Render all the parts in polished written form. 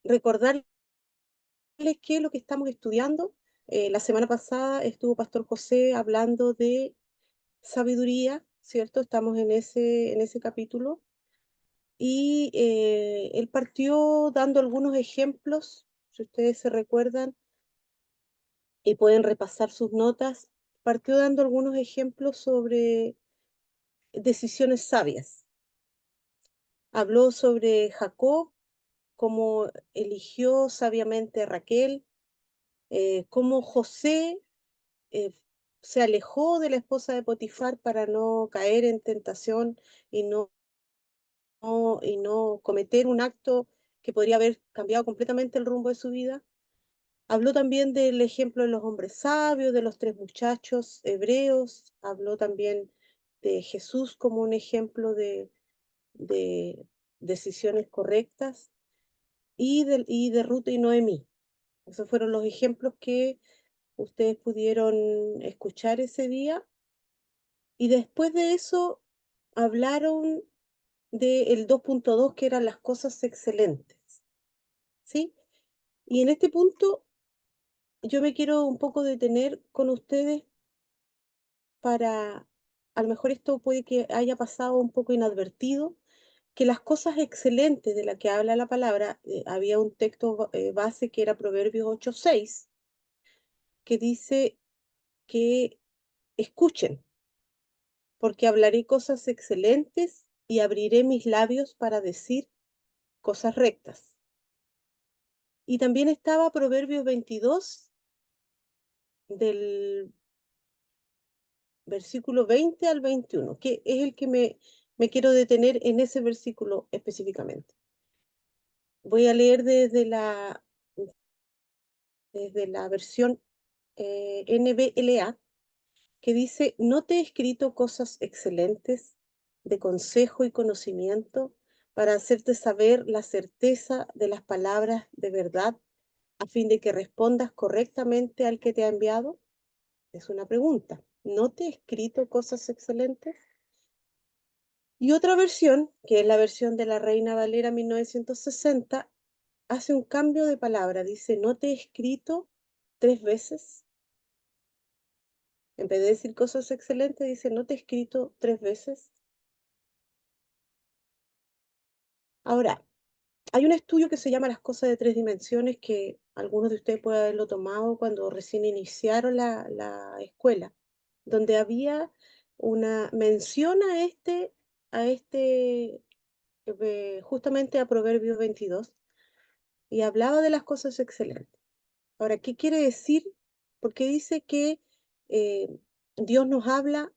recordarles que lo que estamos estudiando, la semana pasada estuvo Pastor José hablando de sabiduría, ¿cierto? Estamos en ese capítulo y él partió dando algunos ejemplos, si ustedes se recuerdan y pueden repasar sus notas, partió dando algunos ejemplos sobre decisiones sabias. Habló sobre Jacob, cómo eligió sabiamente a Raquel, cómo José eh, se alejó de la esposa de Potifar para no caer en tentación y no cometer un acto que podría haber cambiado completamente el rumbo de su vida. Habló también del ejemplo de los hombres sabios, de los tres muchachos hebreos. Habló también de Jesús como un ejemplo de decisiones correctas y de Ruth y Noemí. Esos fueron los ejemplos que ustedes pudieron escuchar ese día. Y después de eso hablaron del 2.2, que eran las cosas excelentes, ¿sí? Y en este punto yo me quiero un poco detener con ustedes para, a lo mejor esto puede que haya pasado un poco inadvertido, que las cosas excelentes de las que habla la palabra, había un texto base que era Proverbios 8:6, que dice que escuchen, porque hablaré cosas excelentes y abriré mis labios para decir cosas rectas. Y también estaba Proverbios 22, del versículo 20 al 21, que es el que me quiero detener en ese versículo específicamente. Voy a leer desde la versión NBLA, que dice, no te he escrito cosas excelentes de consejo y conocimiento para hacerte saber la certeza de las palabras de verdad a fin de que respondas correctamente al que te ha enviado. Es una pregunta. ¿No te he escrito cosas excelentes? Y otra versión, que es la versión de la Reina Valera 1960, hace un cambio de palabra. Dice, ¿no te he escrito 3 veces? En vez de decir cosas excelentes, dice, ¿no te he escrito 3 veces? Ahora, hay un estudio que se llama Las cosas de 3 dimensiones, que algunos de ustedes pueden haberlo tomado cuando recién iniciaron la escuela, donde había una mención justamente a Proverbios 22, y hablaba de las cosas excelentes. Ahora, ¿qué quiere decir? Porque dice que eh, Dios nos habla,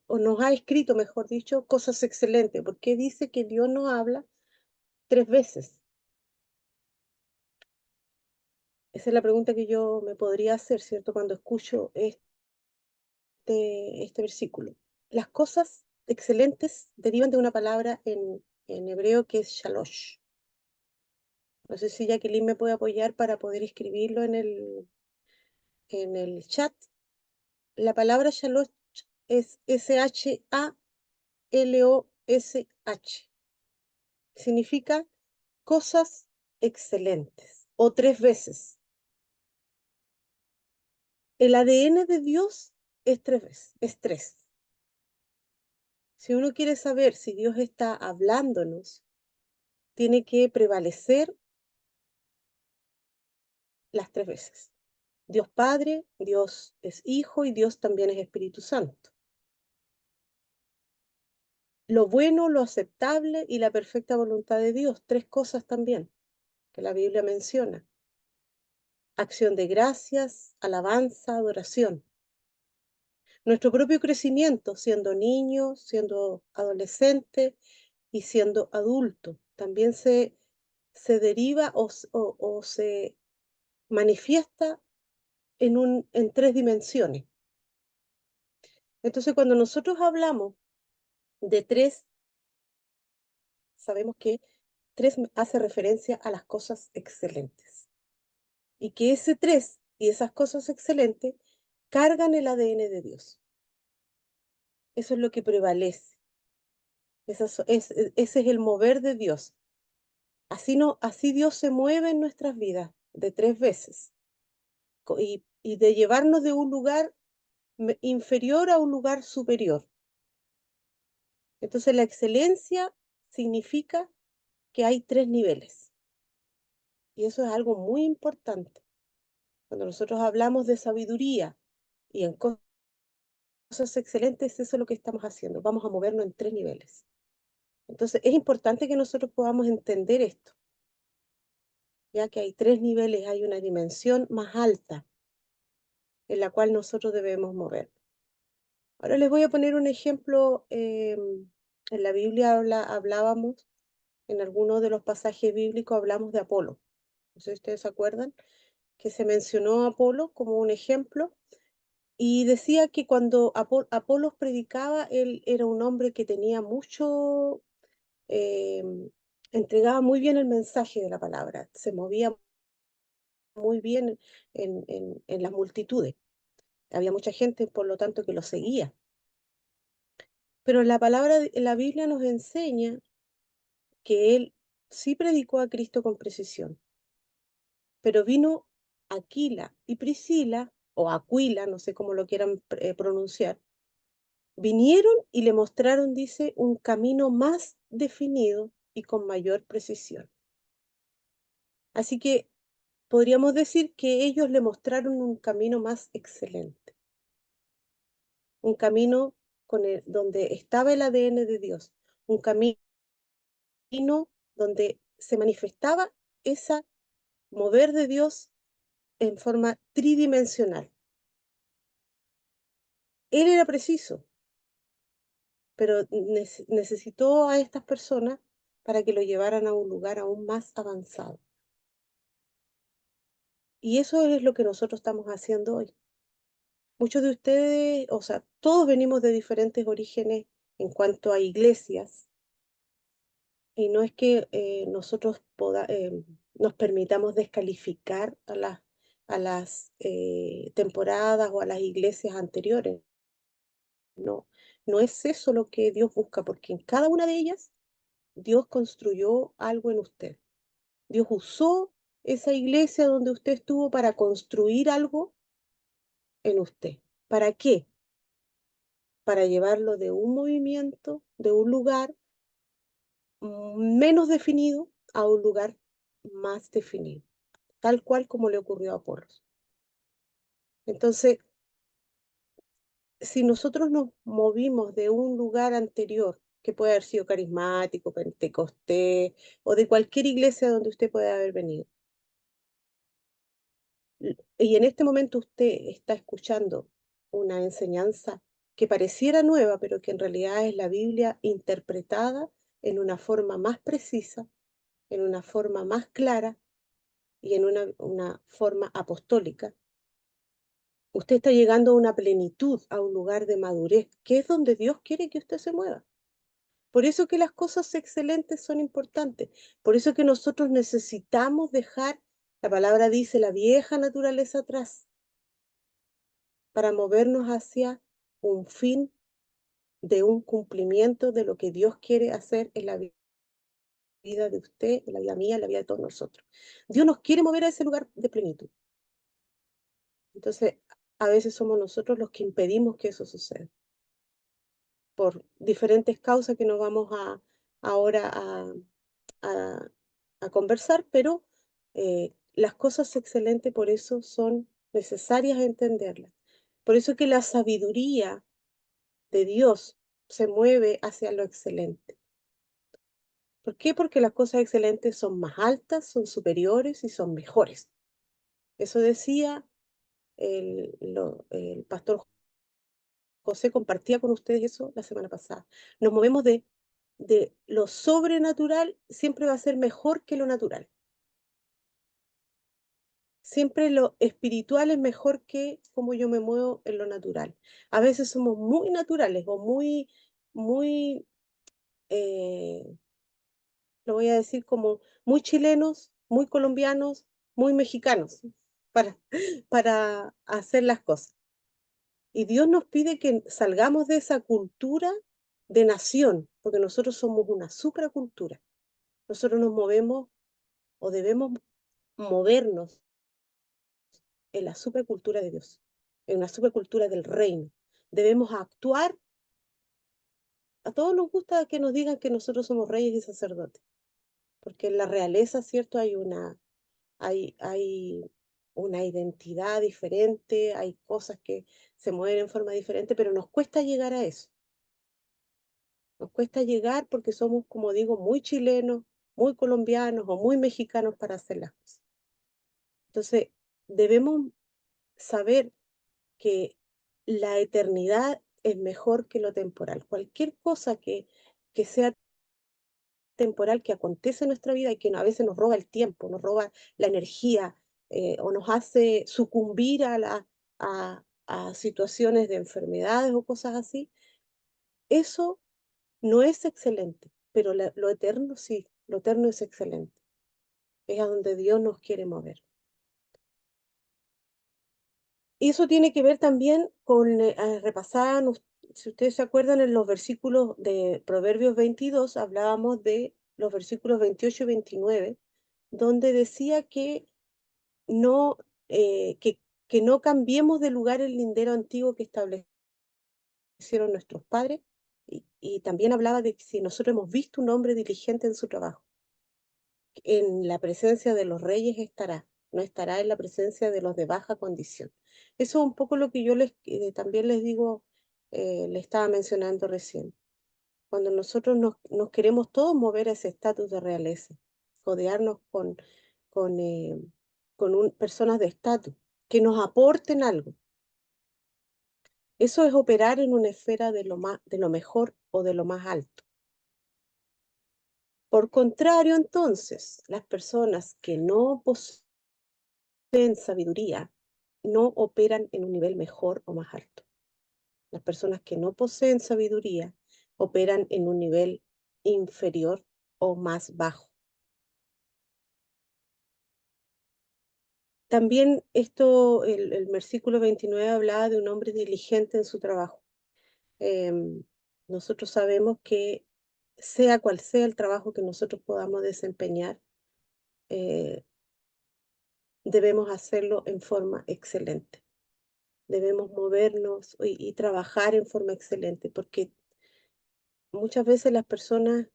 o nos ha escrito, mejor dicho, cosas excelentes. ¿Por qué dice que Dios nos habla 3 veces? Esa es la pregunta que yo me podría hacer, ¿cierto? Cuando escucho este versículo. Las cosas excelentes derivan de una palabra en hebreo que es shalosh. No sé si Jacqueline me puede apoyar para poder escribirlo en el chat. La palabra shalosh es Shalosh. Significa cosas excelentes o 3 veces. El ADN de Dios es 3 veces, es 3. Si uno quiere saber si Dios está hablándonos, tiene que prevalecer las 3 veces. Dios Padre, Dios es Hijo y Dios también es Espíritu Santo. Lo bueno, lo aceptable y la perfecta voluntad de Dios, 3 cosas también que la Biblia menciona. Acción de gracias, alabanza, adoración. Nuestro propio crecimiento, siendo niño, siendo adolescente y siendo adulto, también se deriva o se manifiesta en 3 dimensiones. Entonces, cuando nosotros hablamos de 3, sabemos que 3 hace referencia a las cosas excelentes. Y que ese 3 y esas cosas excelentes cargan el ADN de Dios. Eso es lo que prevalece. Ese es el mover de Dios. Así, no, así Dios se mueve en nuestras vidas de tres veces y de llevarnos de un lugar inferior a un lugar superior. Entonces la excelencia significa que hay tres niveles y eso es algo muy importante. Cuando nosotros hablamos de sabiduría y en cosas excelentes, eso es lo que estamos haciendo. Vamos a movernos en tres niveles. Entonces es importante que nosotros podamos entender esto, ya que hay tres niveles, hay una dimensión más alta en la cual nosotros debemos mover. Ahora les voy a poner un ejemplo. En la Biblia hablábamos, en algunos de los pasajes bíblicos hablamos de Apolo. No sé si ustedes se acuerdan que se mencionó a Apolo como un ejemplo y decía que cuando Apolos predicaba, él era un hombre que tenía mucho, entregaba muy bien el mensaje de la palabra, se movía muy bien en las multitudes. Había mucha gente, por lo tanto, que lo seguía. Pero la Biblia nos enseña que él sí predicó a Cristo con precisión, pero vino Aquila y Priscila, o Aquila, no sé cómo lo quieran pronunciar, vinieron y le mostraron, dice, un camino más definido y con mayor precisión. Así que podríamos decir que ellos le mostraron un camino más excelente, un camino donde estaba el ADN de Dios, un camino donde se manifestaba esa mover de Dios en forma tridimensional. Él era preciso, pero necesitó a estas personas para que lo llevaran a un lugar aún más avanzado. Y eso es lo que nosotros estamos haciendo hoy. Muchos de ustedes, o sea, todos venimos de diferentes orígenes en cuanto a iglesias, y no es que nosotros nos permitamos descalificar a las temporadas o a las iglesias anteriores. No, no es eso lo que Dios busca, porque en cada una de ellas Dios construyó algo en usted. Dios usó esa iglesia donde usted estuvo para construir algo en usted. ¿Para qué? Para llevarlo de un movimiento, de un lugar menos definido a un lugar más definido, tal cual como le ocurrió a Apolos. Entonces, si nosotros nos movimos de un lugar anterior, que puede haber sido carismático, pentecostés o de cualquier iglesia donde usted pueda haber venido, y en este momento usted está escuchando una enseñanza que pareciera nueva, pero que en realidad es la Biblia interpretada en una forma más precisa, en una forma más clara y en una forma apostólica. Usted está llegando a una plenitud, a un lugar de madurez, que es donde Dios quiere que usted se mueva. Por eso que las cosas excelentes son importantes. Por eso que nosotros necesitamos dejar, la palabra dice, la vieja naturaleza atrás, para movernos hacia un fin de un cumplimiento de lo que Dios quiere hacer en la vida de usted, en la vida mía, en la vida de todos nosotros. Dios nos quiere mover a ese lugar de plenitud. Entonces, a veces somos nosotros los que impedimos que eso suceda, por diferentes causas que no vamos ahora a, a conversar, pero las cosas excelentes por eso son necesarias entenderlas. Por eso que la sabiduría de Dios se mueve hacia lo excelente. ¿Por qué? Porque las cosas excelentes son más altas, son superiores y son mejores. Eso decía el pastor José, compartía con ustedes eso la semana pasada. Nos movemos de lo sobrenatural, siempre va a ser mejor que lo natural. Siempre lo espiritual es mejor que cómo yo me muevo en lo natural. A veces somos muy naturales o muy, eh, lo voy a decir como muy chilenos, muy colombianos, muy mexicanos para, para hacer las cosas. Y Dios nos pide que salgamos de esa cultura de nación, porque nosotros somos una supracultura. Nosotros nos movemos o debemos movernos en la supercultura de Dios, en la supercultura del reino. Debemos actuar. A todos nos gusta que nos digan que nosotros somos reyes y sacerdotes, porque en la realeza, ¿cierto? Hay una identidad diferente, hay cosas que se mueven en forma diferente, pero nos cuesta llegar a eso. Nos cuesta llegar porque somos, como digo, muy chilenos, muy colombianos o muy mexicanos para hacer las cosas. Entonces, debemos saber que la eternidad es mejor que lo temporal. Cualquier cosa que sea temporal que acontece en nuestra vida y que a veces nos roba el tiempo, nos roba la energía, o nos hace sucumbir a situaciones de enfermedades o cosas así, eso no es excelente, pero lo eterno sí, lo eterno es excelente. Es a donde Dios nos quiere mover. Y eso tiene que ver también con, repasaban, si ustedes se acuerdan, en los versículos de Proverbios 22, hablábamos de los versículos 28 y 29, donde decía no, eh, que, que no cambiemos de lugar el lindero antiguo que establecieron nuestros padres, y también hablaba de que si nosotros hemos visto un hombre diligente en su trabajo, en la presencia de los reyes estará, no estará en la presencia de los de baja condición. Eso es un poco lo que yo también les digo, le estaba mencionando recién. Cuando nosotros nos queremos todos mover a ese estatus de realeza, codearnos con, eh, personas de estatus que nos aporten algo. Eso es operar en una esfera de lo mejor o de lo más alto. Por contrario, entonces, las personas que no poseen sabiduría no operan en un nivel mejor o más alto. Las personas que no poseen sabiduría operan en un nivel inferior o más bajo. También el versículo 29 hablaba de un hombre diligente en su trabajo. Em, Nosotros sabemos que sea cual sea el trabajo que nosotros podamos desempeñar, eh, debemos hacerlo en forma excelente. Debemos movernos y trabajar en forma excelente, porque muchas veces las personas,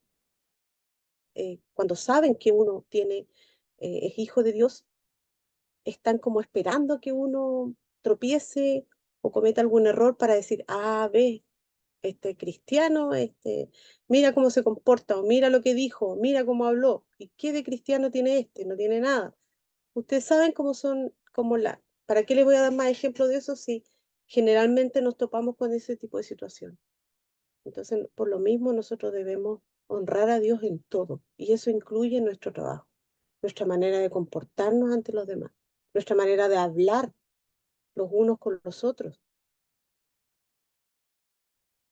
cuando saben que uno es hijo de Dios, están como esperando que uno tropiece o cometa algún error para decir, ah, ve, este cristiano, mira cómo se comporta, o mira lo que dijo, mira cómo habló, ¿y qué de cristiano tiene este? No tiene nada. Ustedes saben cómo son, ¿para qué les voy a dar más ejemplos de eso si generalmente nos topamos con ese tipo de situación? Entonces, por lo mismo, nosotros debemos honrar a Dios en todo, y eso incluye nuestro trabajo, nuestra manera de comportarnos ante los demás, nuestra manera de hablar los unos con los otros.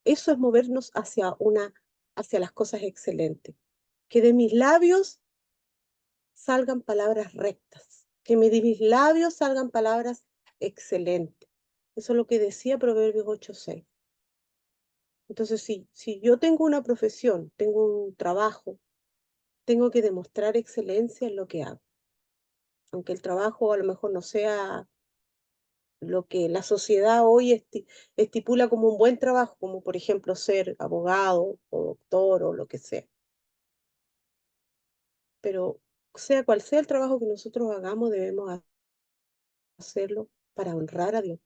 Eso es movernos hacia las cosas excelentes. Que de mis labios salgan palabras rectas, de mis labios salgan palabras excelentes. Eso es lo que decía Proverbios 8:6. Entonces, si yo tengo una profesión, tengo un trabajo, tengo que demostrar excelencia en lo que hago. Aunque el trabajo a lo mejor no sea lo que la sociedad hoy estipula como un buen trabajo, como por ejemplo ser abogado o doctor o lo que sea. Pero sea cual sea el trabajo que nosotros hagamos, debemos hacerlo para honrar a Dios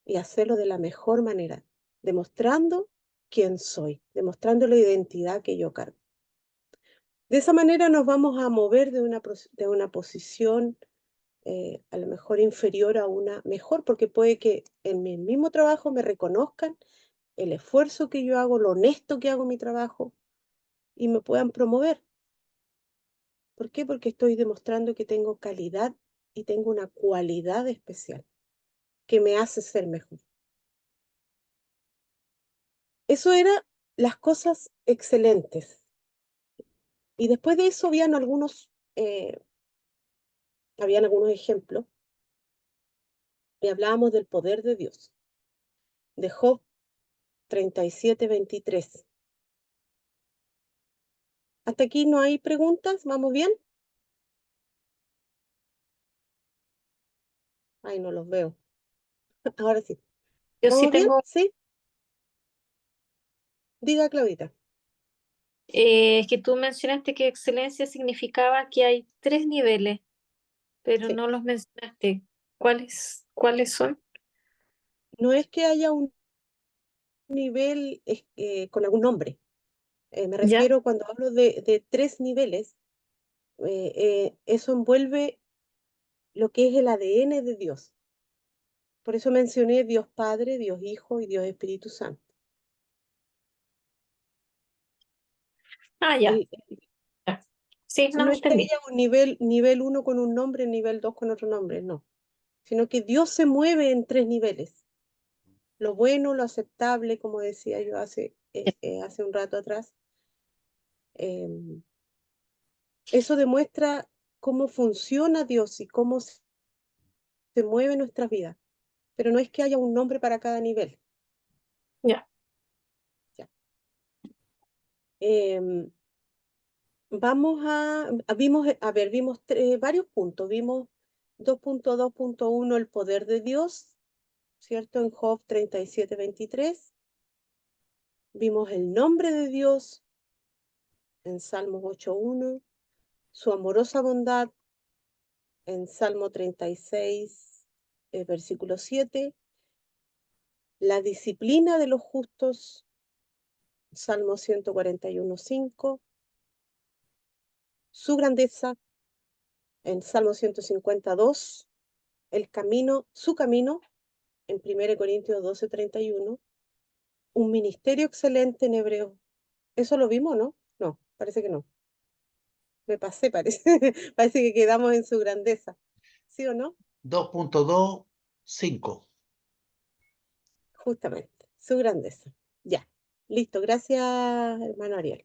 y hacerlo de la mejor manera, demostrando quién soy, demostrando la identidad que yo cargo. De esa manera nos vamos a mover de una posición, a lo mejor inferior a una mejor, porque puede que en mi mismo trabajo me reconozcan el esfuerzo que yo hago, lo honesto que hago mi trabajo, y me puedan promover. ¿Por qué? Porque estoy demostrando que tengo calidad y tengo una cualidad especial que me hace ser mejor. Eso era las cosas excelentes. Y después de eso habían algunos ejemplos, y hablábamos del poder de Dios, de Job 37:23. Hasta aquí no hay preguntas, ¿vamos bien? Ay, no los veo. Ahora sí. Yo sí ¿Vamos bien? tengo, Sí. Diga, Claudita. es que tú mencionaste que excelencia significaba que hay tres niveles, pero Sí. no los mencionaste. ¿Cuáles son? No es que haya un nivel con algún nombre. Me ¿Ya? refiero cuando hablo de tres niveles, eso envuelve lo que es el ADN de Dios. Por eso mencioné Dios Padre, Dios Hijo y Dios Espíritu Santo. Ah, ya, El- ya. Sí, no, no es que entendí. haya un nivel uno con un nombre, nivel 2 con otro nombre, no, sino que Dios se mueve en tres niveles. Lo bueno, lo aceptable, como decía yo hace un rato atrás. em, Eso demuestra cómo funciona Dios y cómo se mueve nuestras vidas. Pero no es que haya un nombre para cada nivel. Ya, ¿Ya? Vamos vimos, a ver, vimos varios puntos. Vimos 2.2.1 el poder de Dios, ¿cierto? En Job 37:23. Vimos el nombre de Dios en Salmos 8:1, su amorosa bondad en Salmo 36, versículo 7, la disciplina de los justos, Salmo 141:5, su grandeza en Salmo 152, el camino, su camino en 1 Corintios 12:31, un ministerio excelente en Hebreo. ¿Eso lo vimos, no? No, parece que no. Me pasé, parece. Parece que quedamos en su grandeza. ¿Sí o no? 2.2.5. Justamente, su grandeza. Ya. Listo, gracias, hermano Ariel.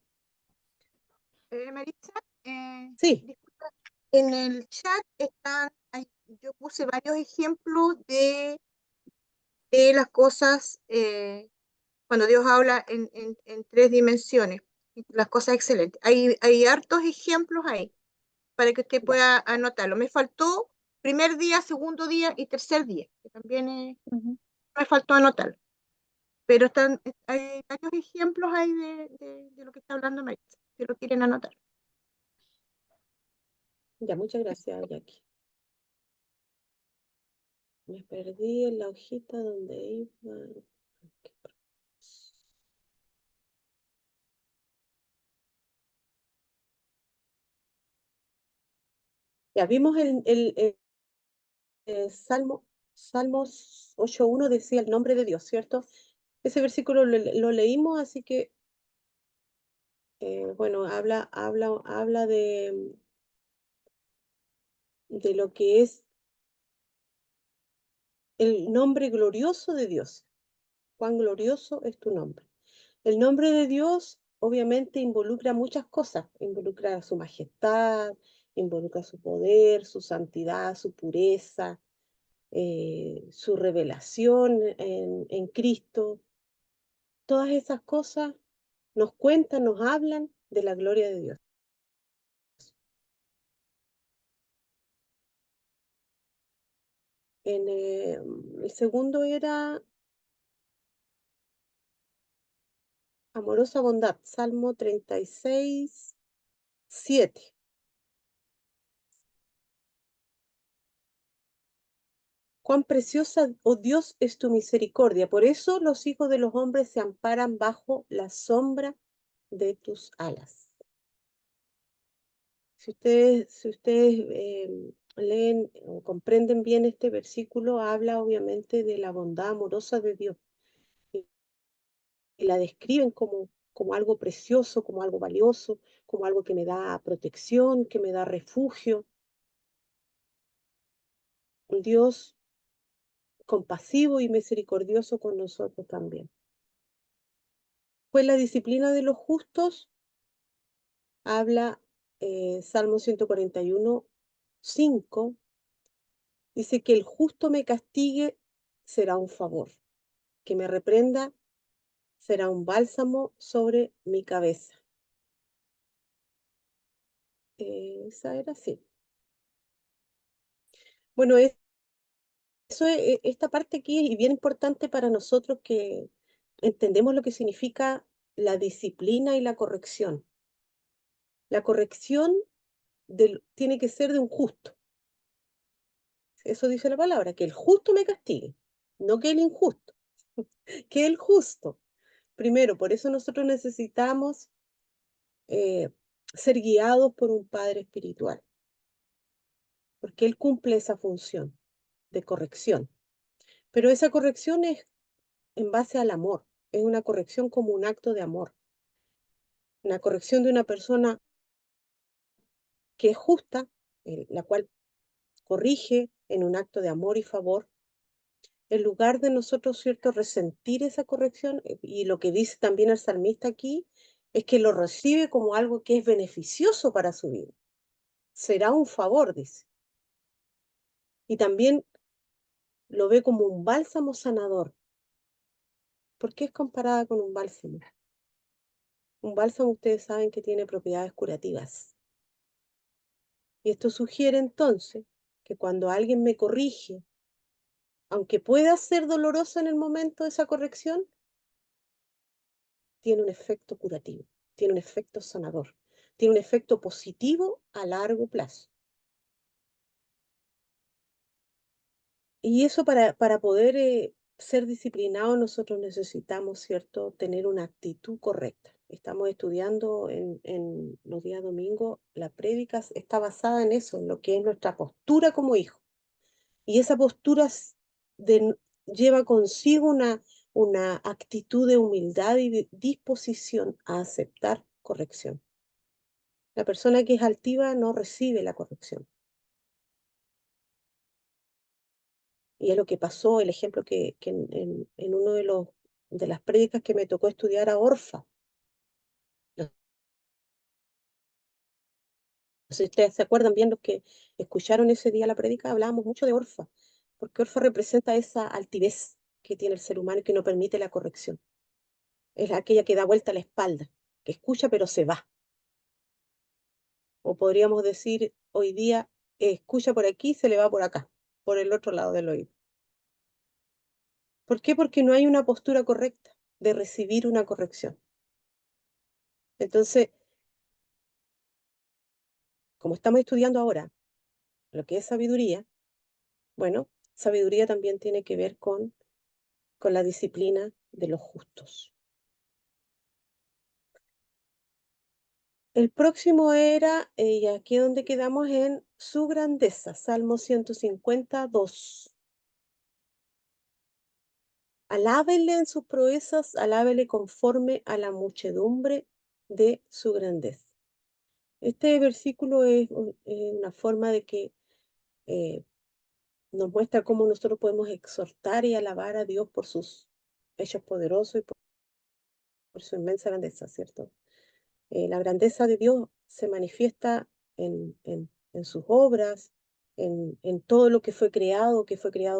Maritza, Sí, disculpa, en el chat yo puse varios ejemplos de las cosas cuando Dios habla en tres dimensiones, las cosas excelentes. Hay hartos ejemplos ahí para que usted ya. pueda anotarlo. Me faltó primer día, segundo día y tercer día, que también Ujú. me faltó anotarlo. Pero hay varios ejemplos ahí de lo que está hablando Maritza, si lo quieren anotar. Ya, muchas gracias, Jackie. Me perdí en la hojita donde iba. Ya vimos Salmos 8:1 decía el nombre de Dios, ¿cierto? Ese versículo lo leímos, así que, bueno, habla de lo que es el nombre glorioso de Dios. Cuán glorioso es tu nombre. El nombre de Dios obviamente involucra muchas cosas, involucra su majestad, involucra su poder, su santidad, su pureza, su revelación en Cristo. Todas esas cosas nos cuentan, nos hablan de la gloria de Dios. El segundo era amorosa bondad, Salmo 36:7. Cuán preciosa, oh Dios, es tu misericordia. Por eso los hijos de los hombres se amparan bajo la sombra de tus alas. Si ustedes leen o comprenden bien este versículo, habla obviamente de la bondad amorosa de Dios y la describen como algo precioso, como algo valioso, como algo que me da protección, que me da refugio. Un Dios compasivo y misericordioso con nosotros también. Pues la disciplina de los justos habla Salmo 141:5, dice que el justo me castigue será un favor, que me reprenda será un bálsamo sobre mi cabeza. Esa era así. Bueno, eso es, esta parte aquí es bien importante para nosotros que entendemos lo que significa la disciplina y la corrección. La corrección tiene que ser de un justo. Eso dice la palabra, que el justo me castigue, no que el injusto, que el justo. Primero, por eso nosotros necesitamos eh, ser guiados por un padre espiritual, porque él cumple esa función de corrección. Pero esa corrección es en base al amor, es una corrección como un acto de amor, una corrección de una persona que es justa, la cual corrige en un acto de amor y favor, en lugar de nosotros, ¿cierto?, resentir esa corrección, y lo que dice también el salmista aquí, es que lo recibe como algo que es beneficioso para su vida. Será un favor, dice. Y también lo ve como un bálsamo sanador. ¿Por qué es comparada con un bálsamo? Un bálsamo, ustedes saben que tiene propiedades curativas. Y esto sugiere entonces que cuando alguien me corrige, aunque pueda ser doloroso en el momento de esa corrección, tiene un efecto curativo, tiene un efecto sanador, tiene un efecto positivo a largo plazo. Y eso para poder ser disciplinados nosotros necesitamos, ¿cierto?, tener una actitud correcta. Estamos estudiando en los días domingos, la prédica está basada en eso, en lo que es nuestra postura como hijo. Y esa postura lleva consigo una actitud de humildad y de disposición a aceptar corrección. La persona que es altiva no recibe la corrección. Y es lo que pasó, el ejemplo que en uno de las prédicas que me tocó estudiar a Orfa. No sé si ustedes se acuerdan bien los que escucharon ese día la prédica, hablábamos mucho de Orfa, porque Orfa representa esa altivez que tiene el ser humano y que no permite la corrección. Es aquella que da vuelta a la espalda, que escucha pero se va. O podríamos decir hoy día, escucha por aquí, se le va por acá, por el otro lado del oído. ¿Por qué? Porque no hay una postura correcta de recibir una corrección. Entonces, como estamos estudiando ahora lo que es sabiduría, bueno, sabiduría también tiene que ver con la disciplina de los justos. El próximo era, y aquí es donde quedamos en su grandeza, Salmo 152. Alábenle en sus proezas, alábele conforme a la muchedumbre de su grandeza. Este versículo es una forma de que eh, nos muestra cómo nosotros podemos exhortar y alabar a Dios por sus hechos poderosos y por su inmensa grandeza, ¿cierto? La grandeza de Dios se manifiesta en sus obras, en todo lo que fue creado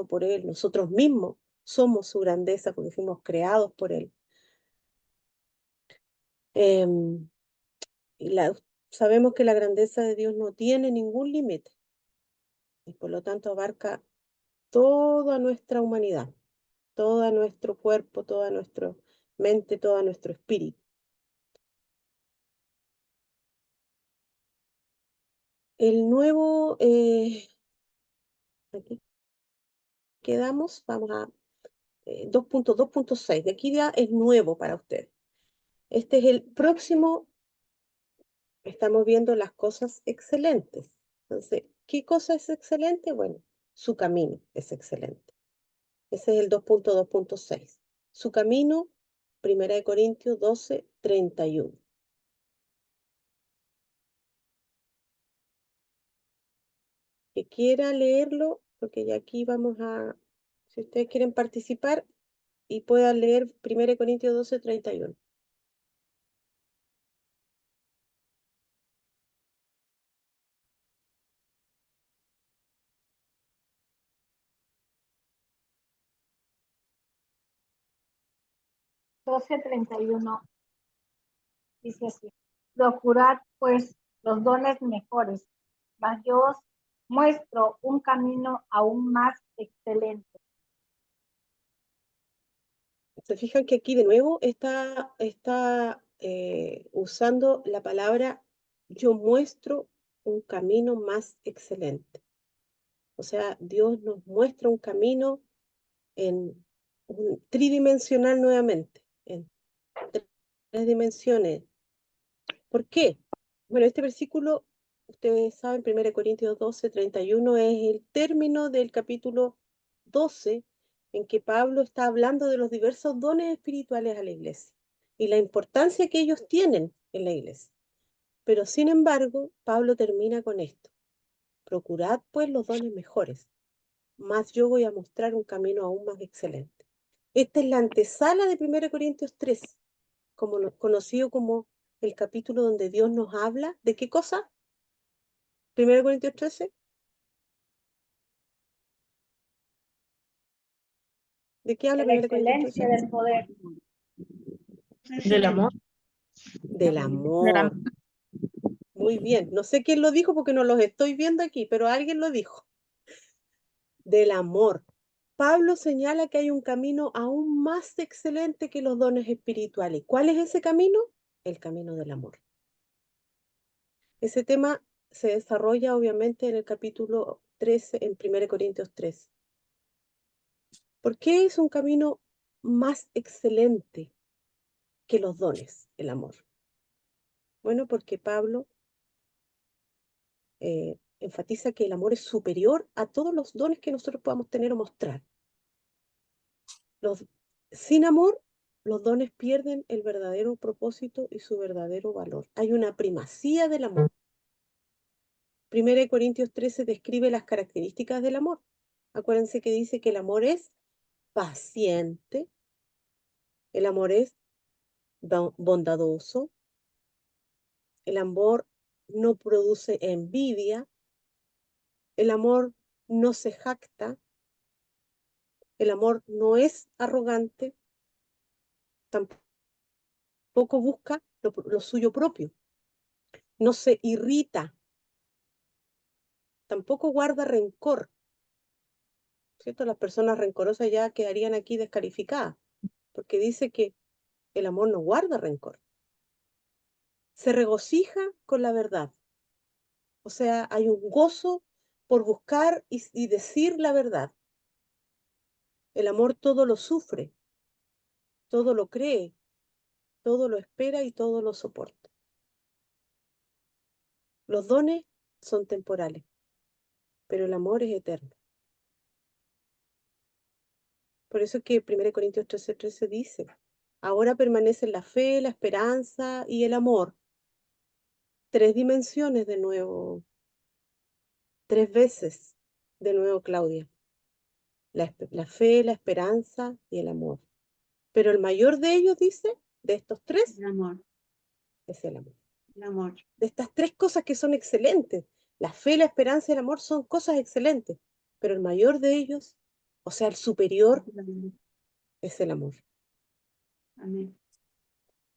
por Él. Nosotros mismos somos su grandeza porque fuimos creados por Él. Em, y sabemos que la grandeza de Dios no tiene ningún límite y por lo tanto abarca toda nuestra humanidad, todo nuestro cuerpo, toda nuestra mente, todo nuestro espíritu. El nuevo, aquí quedamos, vamos a 2.2.6, de aquí ya es nuevo para usted. Este es el próximo, estamos viendo las cosas excelentes. Entonces, ¿qué cosa es excelente? Bueno, su camino es excelente. Ese es el 2.2.6. Su camino, 1 Corintios 12:31. Que quiera leerlo, porque ya aquí vamos a, si ustedes quieren participar, y puedan leer 1 Corintios 12:31. Doce treinta y uno dice así: procurad pues los dones mejores, mas yo os muestro un camino aún más excelente. Se fijan que aquí de nuevo está usando la palabra yo muestro un camino más excelente. O sea, Dios nos muestra un camino en un tridimensional nuevamente, en tres dimensiones. ¿Por qué? Bueno, este versículo, ustedes saben, 1 Corintios 12:31 es el término del capítulo 12 en que Pablo está hablando de los diversos dones espirituales a la iglesia y la importancia que ellos tienen en la iglesia. Pero sin embargo, Pablo termina con esto. Procurad pues los dones mejores, mas yo voy a mostrar un camino aún más excelente. Esta es la antesala de 1 Corintios 3, conocido como el capítulo donde Dios nos habla. ¿De qué cosa? 1 Corintios 13. ¿De qué habla De la 1 Corintios 13? excelencia del poder. Del amor. Del amor. Muy bien. No sé quién lo dijo porque no los estoy viendo aquí, pero alguien lo dijo. Del amor. Pablo señala que hay un camino aún más excelente que los dones espirituales. ¿Cuál es ese camino? El camino del amor. Ese tema se desarrolla obviamente en el capítulo 13, en 1 Corintios 13. ¿Por qué es un camino más excelente que los dones, el amor? Bueno, porque Pablo enfatiza que el amor es superior a todos los dones que nosotros podamos tener o mostrar. Sin amor, los dones pierden el verdadero propósito y su verdadero valor. Hay una primacía del amor. 1 Corintios 13 describe las características del amor. Acuérdense que dice que el amor es paciente, el amor es bondadoso, el amor no produce envidia, el amor no se jacta, el amor no es arrogante, tampoco busca lo suyo propio, no se irrita, tampoco guarda rencor, ¿cierto? Las personas rencorosas ya quedarían aquí descalificadas, porque dice que el amor no guarda rencor. Se regocija con la verdad, o sea, hay un gozo por buscar y decir la verdad. El amor todo lo sufre, todo lo cree, todo lo espera y todo lo soporta. Los dones son temporales, pero el amor es eterno. Por eso es que 1 Corintios 13:13 dice, ahora permanecen la fe, la esperanza y el amor. Tres dimensiones de nuevo, tres veces de nuevo, Claudia. La fe, la esperanza y el amor. Pero el mayor de ellos, dice, de estos tres, El amor, es el amor. el amor. De estas tres cosas que son excelentes. La fe, la esperanza y el amor son cosas excelentes, pero el mayor de ellos, o sea, el superior, es el amor. Amén.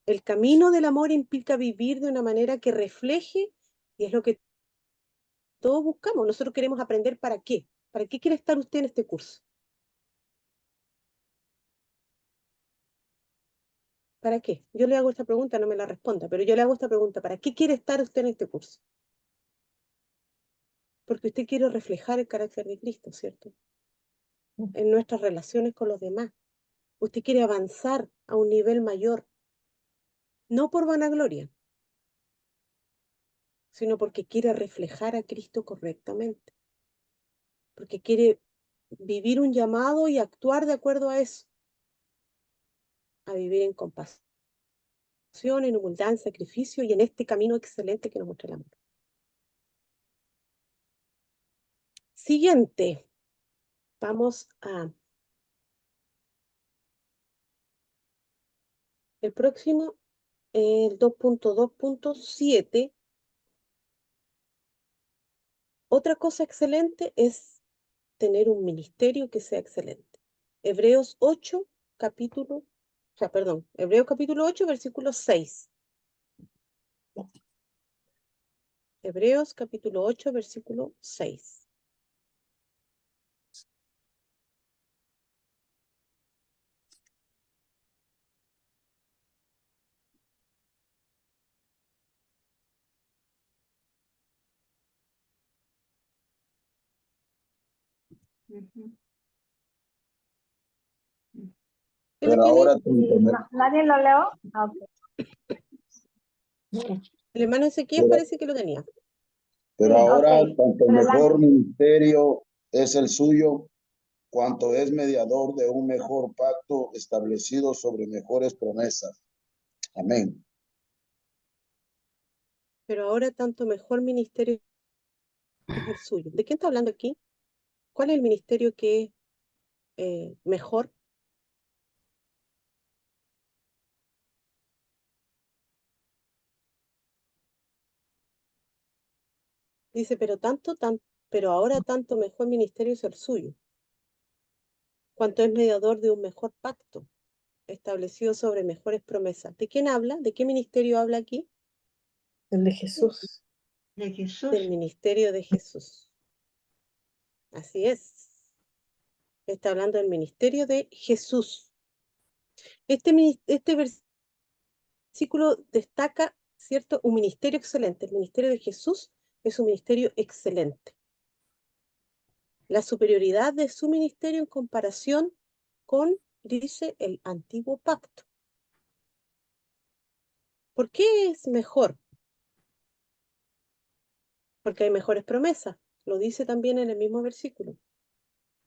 El camino del amor implica vivir de una manera que refleje, y es lo que todos buscamos. Nosotros queremos aprender para qué. ¿Para qué quiere estar usted en este curso? ¿Para qué? Yo le hago esta pregunta, no me la responda, pero yo le hago esta pregunta, ¿para qué quiere estar usted en este curso? Porque usted quiere reflejar el carácter de Cristo, ¿cierto? En nuestras relaciones con los demás. Usted quiere avanzar a un nivel mayor, no por vanagloria, sino porque quiere reflejar a Cristo correctamente, porque quiere vivir un llamado y actuar de acuerdo a eso, a vivir en compasión, en humildad, en sacrificio y en este camino excelente que nos muestra el amor. Siguiente, vamos a el próximo, el 2.2.7. Otra cosa excelente es tener un ministerio que sea excelente. Hebreos 8, Hebreos capítulo 8, versículo 6. Hebreos capítulo 8, versículo 6. Ujú. ¿Quién lo Pero tiene? ahora tanto, ¿Nadie lo leo? Ah, ok. El hermano Ezequiel pero, parece que lo tenía. pero Sí, ahora ok. tanto mejor Adelante. ministerio es el suyo, cuanto es mediador de un mejor pacto establecido sobre mejores promesas. Amén. Pero ahora tanto mejor ministerio es el suyo. ¿De quién está hablando aquí? ¿Cuál es el ministerio que es mejor? Dice, pero ahora tanto mejor ministerio es el suyo, cuanto es mediador de un mejor pacto, establecido sobre mejores promesas. ¿De quién habla? ¿De qué ministerio habla aquí? El de Jesús. De Del Jesús. ministerio de Jesús. Así es. Está hablando del ministerio de Jesús. Este versículo destaca, ¿cierto? Un ministerio excelente. El ministerio de Jesús es un ministerio excelente. La superioridad de su ministerio en comparación con, dice, el antiguo pacto. ¿Por qué es mejor? Porque hay mejores promesas. Lo dice también en el mismo versículo.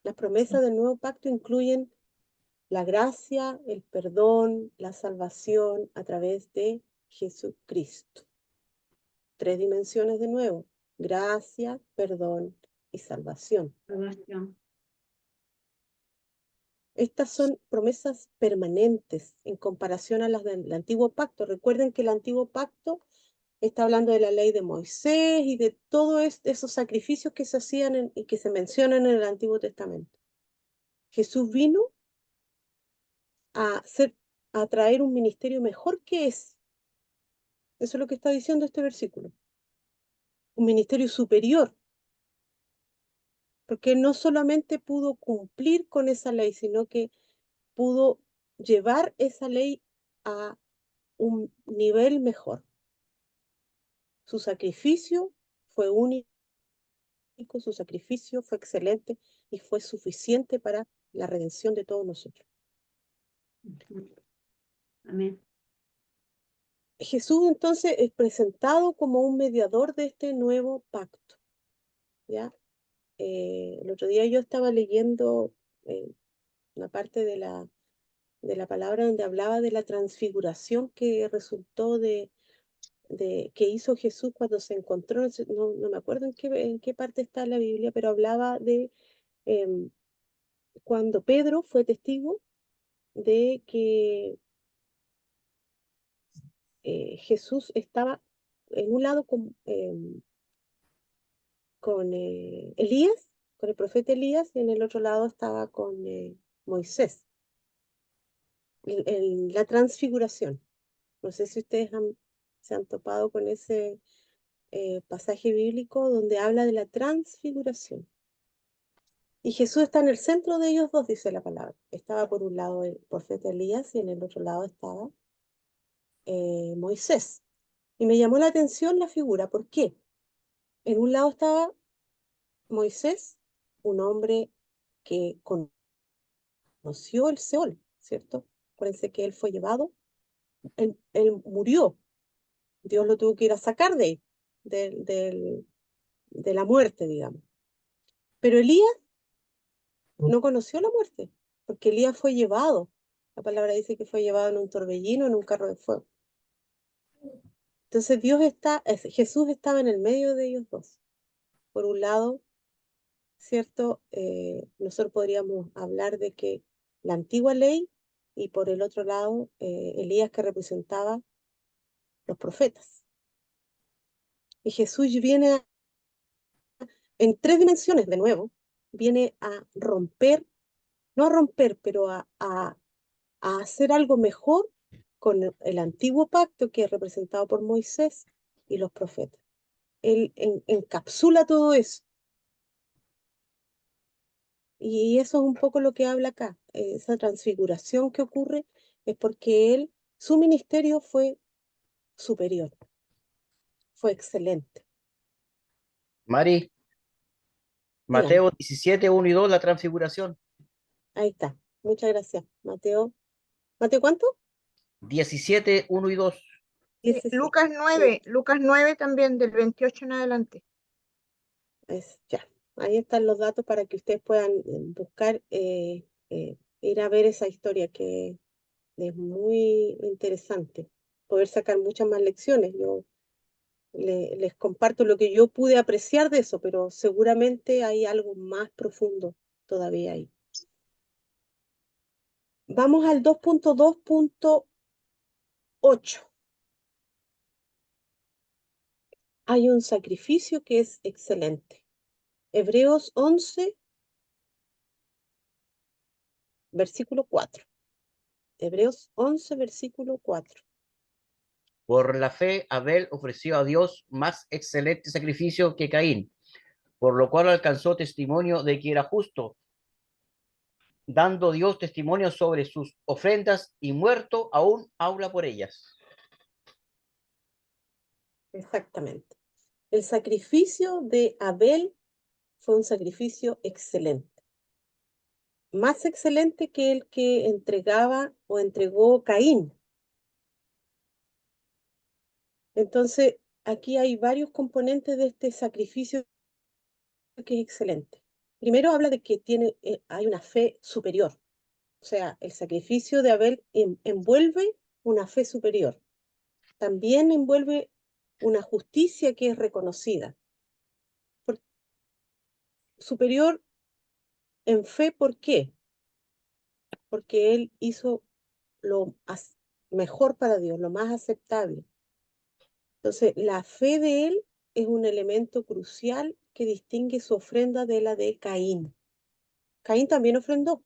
Las promesas del nuevo pacto incluyen la gracia, el perdón, la salvación a través de Jesucristo. 3 dimensiones de nuevo: gracia, perdón y salvación. Salvación. Estas son promesas permanentes en comparación a las del antiguo pacto. Recuerden que el antiguo pacto está hablando de la ley de Moisés y de todos esos sacrificios que se hacían y que se mencionan en el Antiguo Testamento. Jesús vino a traer un ministerio mejor que ese. Eso es lo que está diciendo este versículo. Un ministerio superior, porque él no solamente pudo cumplir con esa ley, sino que pudo llevar esa ley a un nivel mejor. Su sacrificio fue único, su sacrificio fue excelente y fue suficiente para la redención de todos nosotros. Ujú. Amén. Jesús entonces es presentado como un mediador de este nuevo pacto, ¿ya? El otro día yo estaba leyendo una parte de la palabra donde hablaba de la transfiguración que resultó que hizo Jesús cuando se encontró, no me acuerdo en qué parte está la Biblia, pero hablaba de em, cuando Pedro fue testigo de que Jesús estaba en un lado con Elías, con el profeta Elías, y en el otro lado estaba con Moisés, la transfiguración. No sé si ustedes se han topado con ese pasaje bíblico donde habla de la transfiguración. Y Jesús está en el centro de ellos dos, dice la palabra. Estaba por un lado el profeta Elías y en el otro lado estaba Moisés. Y me llamó la atención la figura. ¿Por qué? En un lado estaba Moisés, un hombre que conoció el Seol, ¿cierto? Acuérdense que él fue llevado, él murió, Dios lo tuvo que ir a sacar de ahí, de la muerte, digamos. Pero Elías no conoció la muerte, porque Elías fue llevado. La palabra dice que fue llevado en un torbellino, en un carro de fuego. Entonces Jesús estaba en el medio de ellos dos. Por un lado, ¿cierto? Nosotros podríamos hablar de que la antigua ley y por el otro lado, Elías que representaba los profetas. Y Jesús viene en 3 dimensiones de nuevo, viene a romper, no a romper, pero a hacer algo mejor con el antiguo pacto que es representado por Moisés y los profetas. Él encapsula todo eso. Y eso es un poco lo que habla acá. Esa transfiguración que ocurre es porque su ministerio fue superior, fue excelente. Mari, Dígame. Mateo 17, 1 y 2, la transfiguración. Ahí está. Muchas gracias. Mateo. ¿Mateo cuánto? 17, 1 y 2. 17. Lucas 9 también, del 28 en adelante. Ya. Ahí están los datos para que ustedes puedan buscar, ir a ver esa historia que es muy interesante. Poder sacar muchas más lecciones. Yo les comparto lo que yo pude apreciar de eso, pero seguramente hay algo más profundo todavía ahí. Vamos al 2.2.8. Hay un sacrificio que es excelente. Hebreos 11, versículo 4. Hebreos 11, versículo 4. Por la fe, Abel ofreció a Dios más excelente sacrificio que Caín, por lo cual alcanzó testimonio de que era justo, dando Dios testimonio sobre sus ofrendas, y muerto aún habla por ellas. Exactamente. El sacrificio de Abel fue un sacrificio excelente. Más excelente que el que entregaba o entregó Caín. Entonces, aquí hay varios componentes de este sacrificio que es excelente. Primero habla de que hay una fe superior. O sea, el sacrificio de Abel envuelve una fe superior. También envuelve una justicia que es reconocida. Superior en fe, ¿por qué? Porque él hizo lo mejor para Dios, lo más aceptable. Entonces, la fe de él es un elemento crucial que distingue su ofrenda de la de Caín. Caín también ofrendó.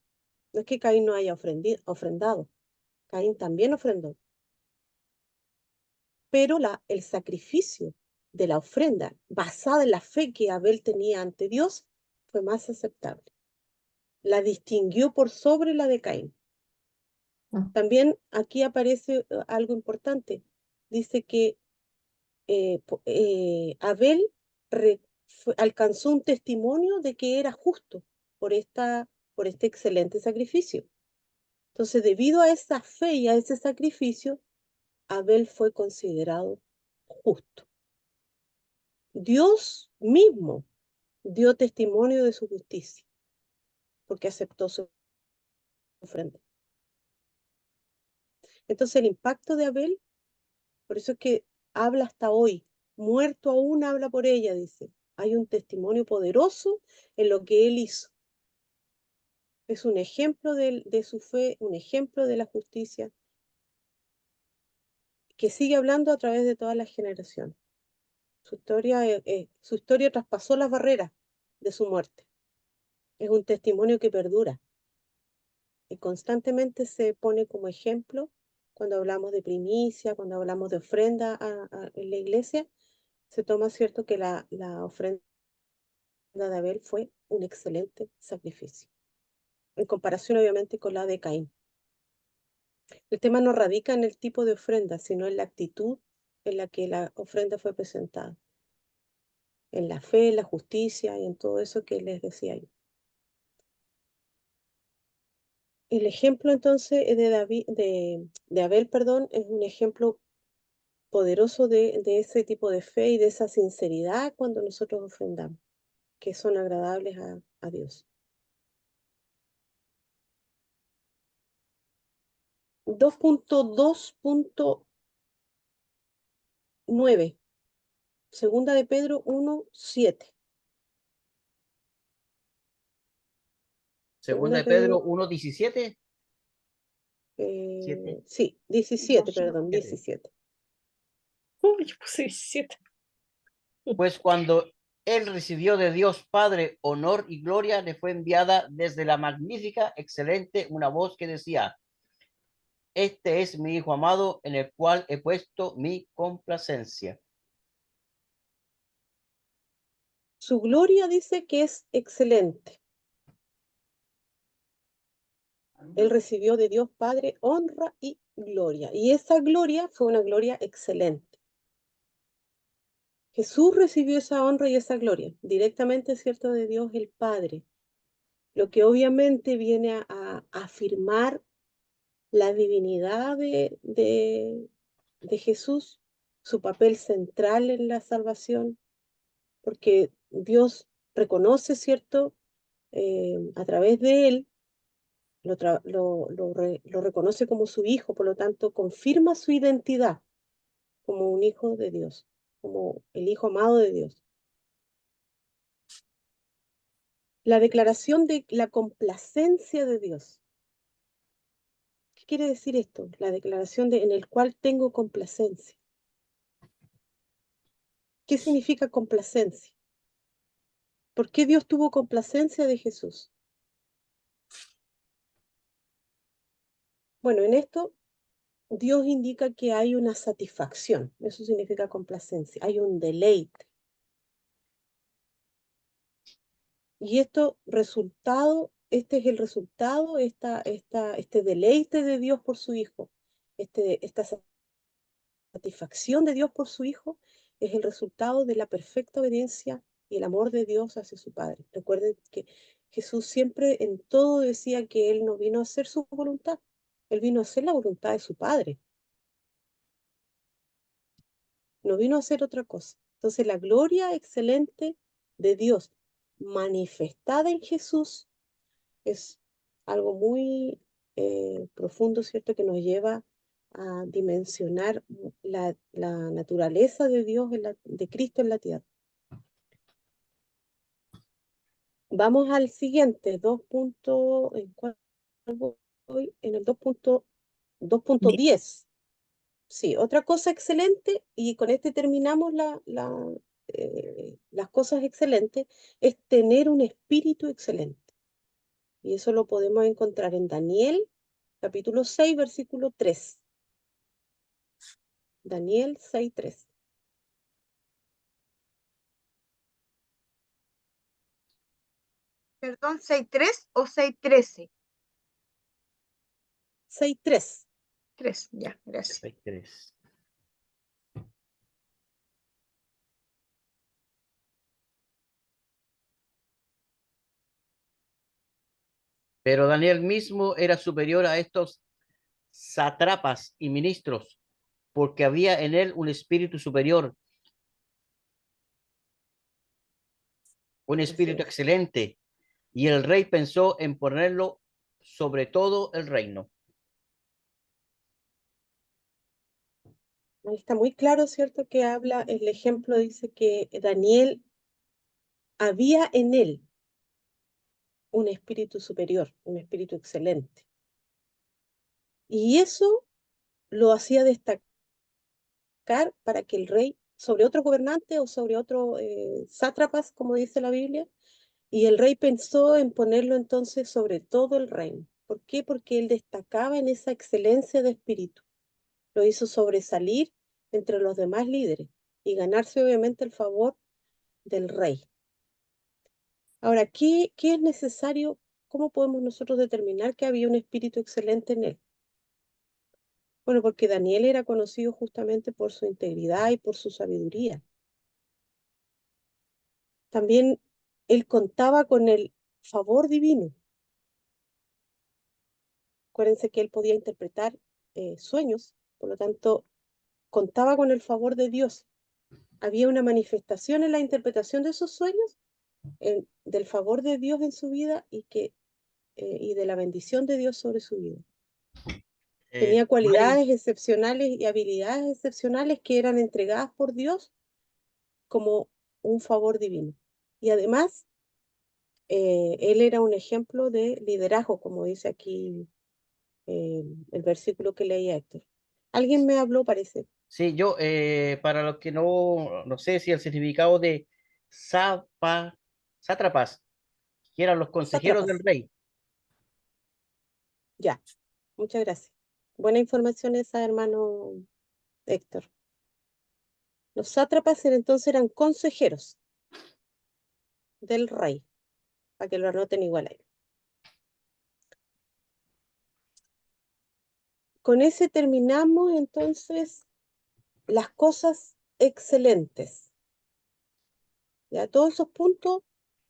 No es que Caín no haya ofrendado. Caín también ofrendó. Pero el sacrificio de la ofrenda basada en la fe que Abel tenía ante Dios fue más aceptable. La distinguió por sobre la de Caín. También aquí aparece algo importante. Dice que Abel alcanzó un testimonio de que era justo por este excelente sacrificio. Entonces, debido a esa fe y a ese sacrificio, Abel fue considerado justo. Dios mismo dio testimonio de su justicia porque aceptó su ofrenda. Entonces, el impacto de Abel, por eso es que habla hasta hoy, muerto aún habla por ella, dice. Hay un testimonio poderoso en lo que él hizo. Es un ejemplo de su fe, un ejemplo de la justicia, que sigue hablando a través de todas las generaciones. Su historia traspasó las barreras de su muerte. Es un testimonio que perdura y constantemente se pone como ejemplo cuando hablamos de primicia, cuando hablamos de ofrenda en la iglesia. Se toma cierto que la ofrenda de Abel fue un excelente sacrificio, en comparación obviamente con la de Caín. El tema no radica en el tipo de ofrenda, sino en la actitud en la que la ofrenda fue presentada, en la fe, en la justicia y en todo eso que les decía yo. El ejemplo entonces de Abel, perdón, es un ejemplo poderoso de ese tipo de fe y de esa sinceridad cuando nosotros ofrendamos, que son agradables a Dios. 2.2.9. Segunda de Pedro 1:7. Segunda de Pedro 1, 17. Sí, 17, perdón, 17. 17. Yo puse 17. Pues cuando él recibió de Dios Padre honor y gloria, le fue enviada desde la magnífica, excelente, una voz que decía: este es mi Hijo amado, en el cual he puesto mi complacencia. Su gloria dice que es excelente. Él recibió de Dios Padre honra y gloria. Y esa gloria fue una gloria excelente. Jesús recibió esa honra y esa gloria directamente, ¿cierto?, de Dios el Padre, lo que obviamente viene a afirmar la divinidad de Jesús, su papel central en la salvación, porque Dios reconoce, ¿cierto?, a través de él, lo reconoce como su hijo, por lo tanto, confirma su identidad como un hijo de Dios, como el hijo amado de Dios. La declaración de la complacencia de Dios. ¿Qué quiere decir esto? La declaración en el cual tengo complacencia. ¿Qué significa complacencia? ¿Por qué Dios tuvo complacencia de Jesús? Bueno, en esto Dios indica que hay una satisfacción. Eso significa complacencia. Hay un deleite. Y este es el resultado, este deleite de Dios por su Hijo, esta satisfacción de Dios por su Hijo, es el resultado de la perfecta obediencia y el amor de Dios hacia su Padre. Recuerden que Jesús siempre en todo decía que Él no vino a hacer su voluntad, Él vino a hacer la voluntad de su Padre. No vino a hacer otra cosa. Entonces la gloria excelente de Dios manifestada en Jesús es algo muy profundo, ¿cierto? Que nos lleva a dimensionar la naturaleza de Dios, de Cristo en la tierra. Vamos al siguiente, ¿en cuál voy? En el 2.10. Sí, otra cosa excelente, y con este terminamos las cosas excelentes, es tener un espíritu excelente. Y eso lo podemos encontrar en Daniel, capítulo 6, versículo 3. Daniel 6, 3. Perdón, 6:3 o 6:13. 6, 3. 3, ya, gracias. 3. Pero Daniel mismo era superior a estos sátrapas y ministros, porque había en él un espíritu superior, un espíritu excelente, y el rey pensó en ponerlo sobre todo el reino. Ahí está muy claro, ¿cierto? Que habla, el ejemplo dice que Daniel había en él un espíritu superior, un espíritu excelente. Y eso lo hacía destacar para que el rey, sobre otros gobernantes o sobre otros sátrapas, como dice la Biblia, y el rey pensó en ponerlo entonces sobre todo el reino. ¿Por qué? Porque él destacaba en esa excelencia de espíritu. Lo hizo sobresalir entre los demás líderes y ganarse obviamente el favor del rey. Ahora, ¿qué es necesario? ¿Cómo podemos nosotros determinar que había un espíritu excelente en él? Bueno, porque Daniel era conocido justamente por su integridad y por su sabiduría. También él contaba con el favor divino. Acuérdense que él podía interpretar sueños, por lo tanto, contaba con el favor de Dios. Había una manifestación en la interpretación de esos sueños, del favor de Dios en su vida y de la bendición de Dios sobre su vida. Tenía cualidades excepcionales y habilidades excepcionales que eran entregadas por Dios como un favor divino. Y además, él era un ejemplo de liderazgo, como dice aquí el versículo que leía Héctor. Alguien me habló, parece. Sí, yo, para los que no sé si el significado de sátrapas, que eran los consejeros del Sátrapas. rey. Ya, muchas gracias. Buena información esa, hermano Héctor. Los sátrapas entonces eran consejeros del rey, para que lo anoten igual ahí. Con ese terminamos entonces las cosas excelentes. ¿Ya? Todos esos puntos,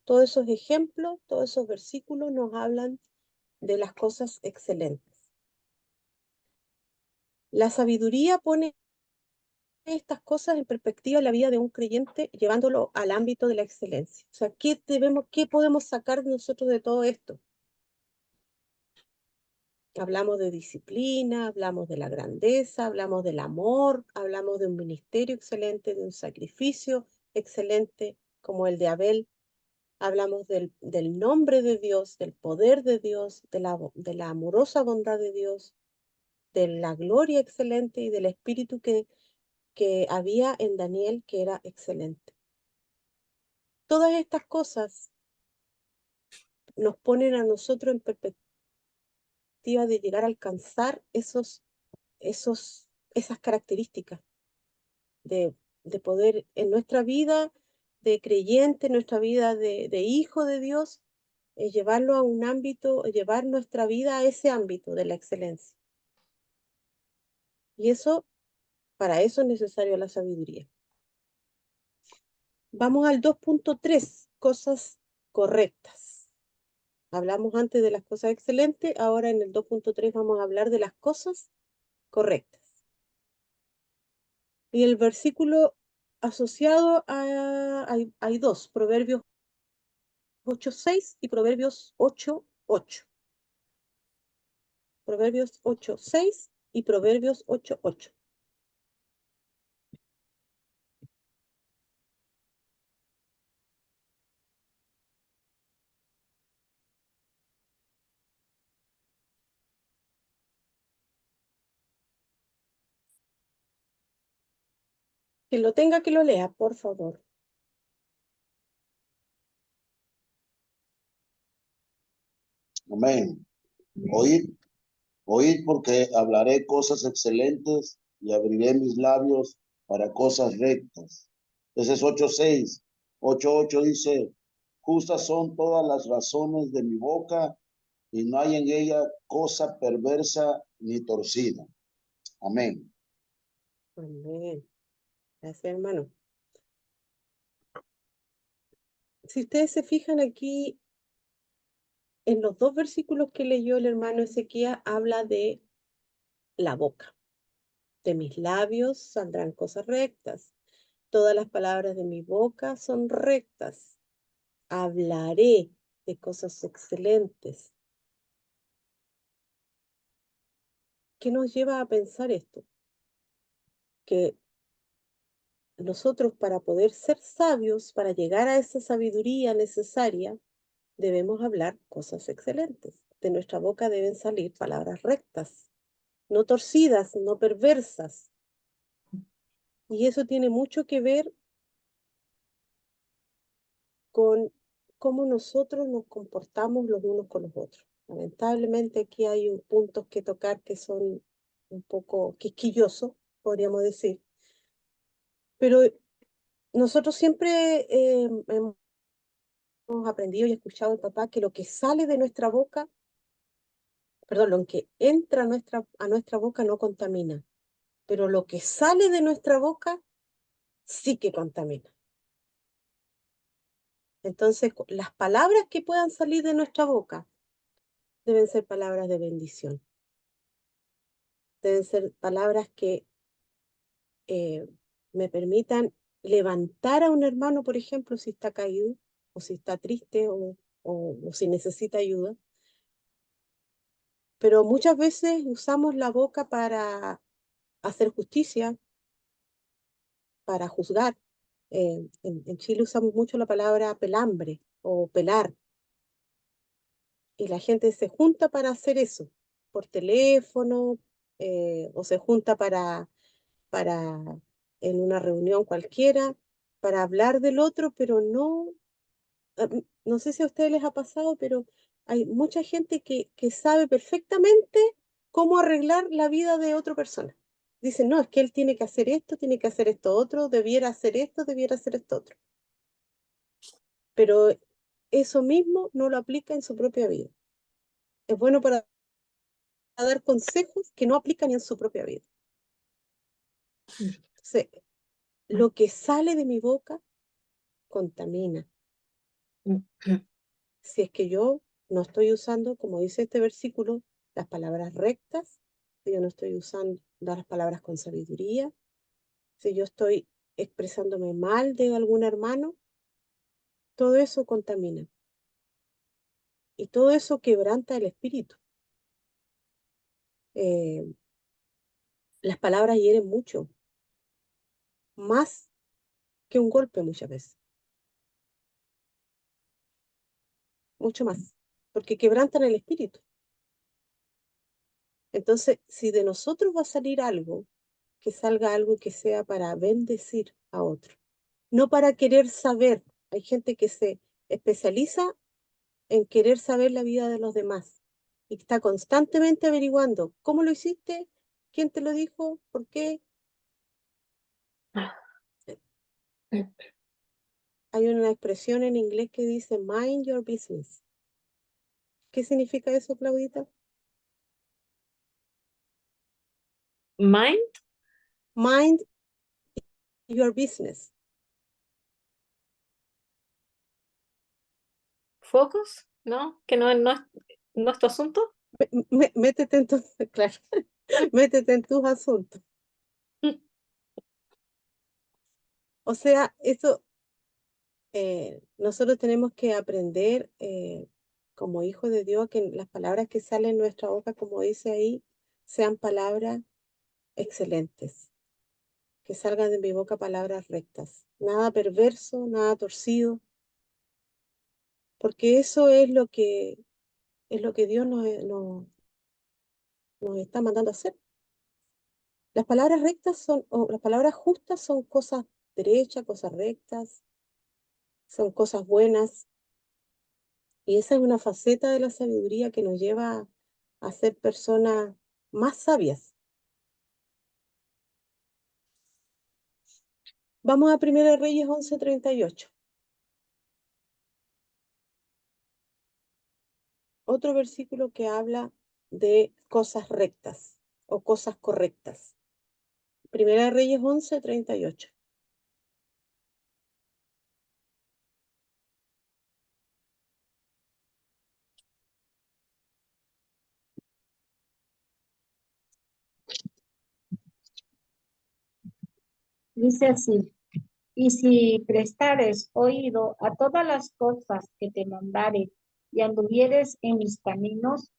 todos esos ejemplos, todos esos versículos nos hablan de las cosas excelentes. La sabiduría pone estas cosas en perspectiva en la vida de un creyente, llevándolo al ámbito de la excelencia. O sea, ¿qué podemos sacar nosotros de todo esto? Hablamos de disciplina, hablamos de la grandeza, hablamos del amor, hablamos de un ministerio excelente, de un sacrificio excelente como el de Abel. Hablamos del nombre de Dios, del poder de Dios, de la amorosa bondad de Dios, de la gloria excelente y del espíritu que había en Daniel, que era excelente. Todas estas cosas nos ponen a nosotros en perspectiva de llegar a alcanzar esas características de poder en nuestra vida de creyente, en nuestra vida de hijo de Dios, llevarlo a un ámbito, llevar nuestra vida a ese ámbito de la excelencia. Y para eso es necesario la sabiduría. Vamos al 2.3, cosas correctas. Hablamos antes de las cosas excelentes, ahora en el 2.3 vamos a hablar de las cosas correctas. Y el versículo asociado hay dos, Proverbios 8:6 y Proverbios 8:8. Proverbios 8:6 y Proverbios 8:8. Quien lo tenga que lo lea, por favor. Amén. Oíd porque hablaré cosas excelentes y abriré mis labios para cosas rectas. Ese es 8:6. 8:8 dice, justas son todas las razones de mi boca y no hay en ella cosa perversa ni torcida. Amén. Amén. Gracias, hermano. Si ustedes se fijan aquí, en los dos versículos que leyó el hermano Ezequiel, habla de la boca. De mis labios saldrán cosas rectas. Todas las palabras de mi boca son rectas. Hablaré de cosas excelentes. ¿Qué nos lleva a pensar esto? Que nosotros para poder ser sabios, para llegar a esa sabiduría necesaria, debemos hablar cosas excelentes. De nuestra boca deben salir palabras rectas, no torcidas, no perversas. Y eso tiene mucho que ver con cómo nosotros nos comportamos los unos con los otros. Lamentablemente aquí hay puntos que tocar que son un poco quisquillosos, podríamos decir. Pero nosotros siempre hemos aprendido y escuchado de papá que lo que sale de nuestra boca, perdón, lo que entra a nuestra boca no contamina, pero lo que sale de nuestra boca sí que contamina. Entonces, las palabras que puedan salir de nuestra boca deben ser palabras de bendición. Deben ser palabras que me permitan levantar a un hermano, por ejemplo, si está caído, o si está triste, o si necesita ayuda. Pero muchas veces usamos la boca para hacer justicia, para juzgar. En Chile usamos mucho la palabra pelambre o pelar. Y la gente se junta para hacer eso, por teléfono, o se junta para en una reunión cualquiera, para hablar del otro, pero no sé si a ustedes les ha pasado, pero hay mucha gente que sabe perfectamente cómo arreglar la vida de otra persona. Dicen, no, es que él tiene que hacer esto otro, debiera hacer esto otro. Pero eso mismo no lo aplica en su propia vida. Es bueno para dar consejos que no aplican ni en su propia vida. Entonces, lo que sale de mi boca contamina. Si es que yo no estoy usando, como dice este versículo, las palabras rectas, si yo no estoy usando las palabras con sabiduría, si yo estoy expresándome mal de algún hermano, todo eso contamina. Y todo eso quebranta el espíritu. Las palabras hieren mucho, más que un golpe muchas veces, mucho más, porque quebrantan el espíritu. Entonces, si de nosotros va a salir algo, que salga algo que sea para bendecir a otro, no para querer saber. Hay gente que se especializa en querer saber la vida de los demás y está constantemente averiguando cómo lo hiciste, quién te lo dijo, por qué. Hay una expresión en inglés que dice mind your business. ¿Qué significa eso, Claudita? Mind, Mind your business. focus, ¿no? Que no es tu asunto. Métete en tu, claro, métete en tus asuntos. O sea, eso, nosotros tenemos que aprender como hijos de Dios que las palabras que salen en nuestra boca, como dice ahí, sean palabras excelentes, que salgan de mi boca palabras rectas, nada perverso, nada torcido, porque eso es lo que Dios nos está mandando a hacer. Las palabras rectas son, o las palabras justas son cosas derechas, cosas rectas, son cosas buenas. Y esa es una faceta de la sabiduría que nos lleva a ser personas más sabias. Vamos a 1 Reyes 11:38. Otro versículo que habla de cosas rectas o cosas correctas. 1 Reyes 11:38. Dice así, y si prestares oído a todas las cosas que te mandare y anduvieres en mis caminos,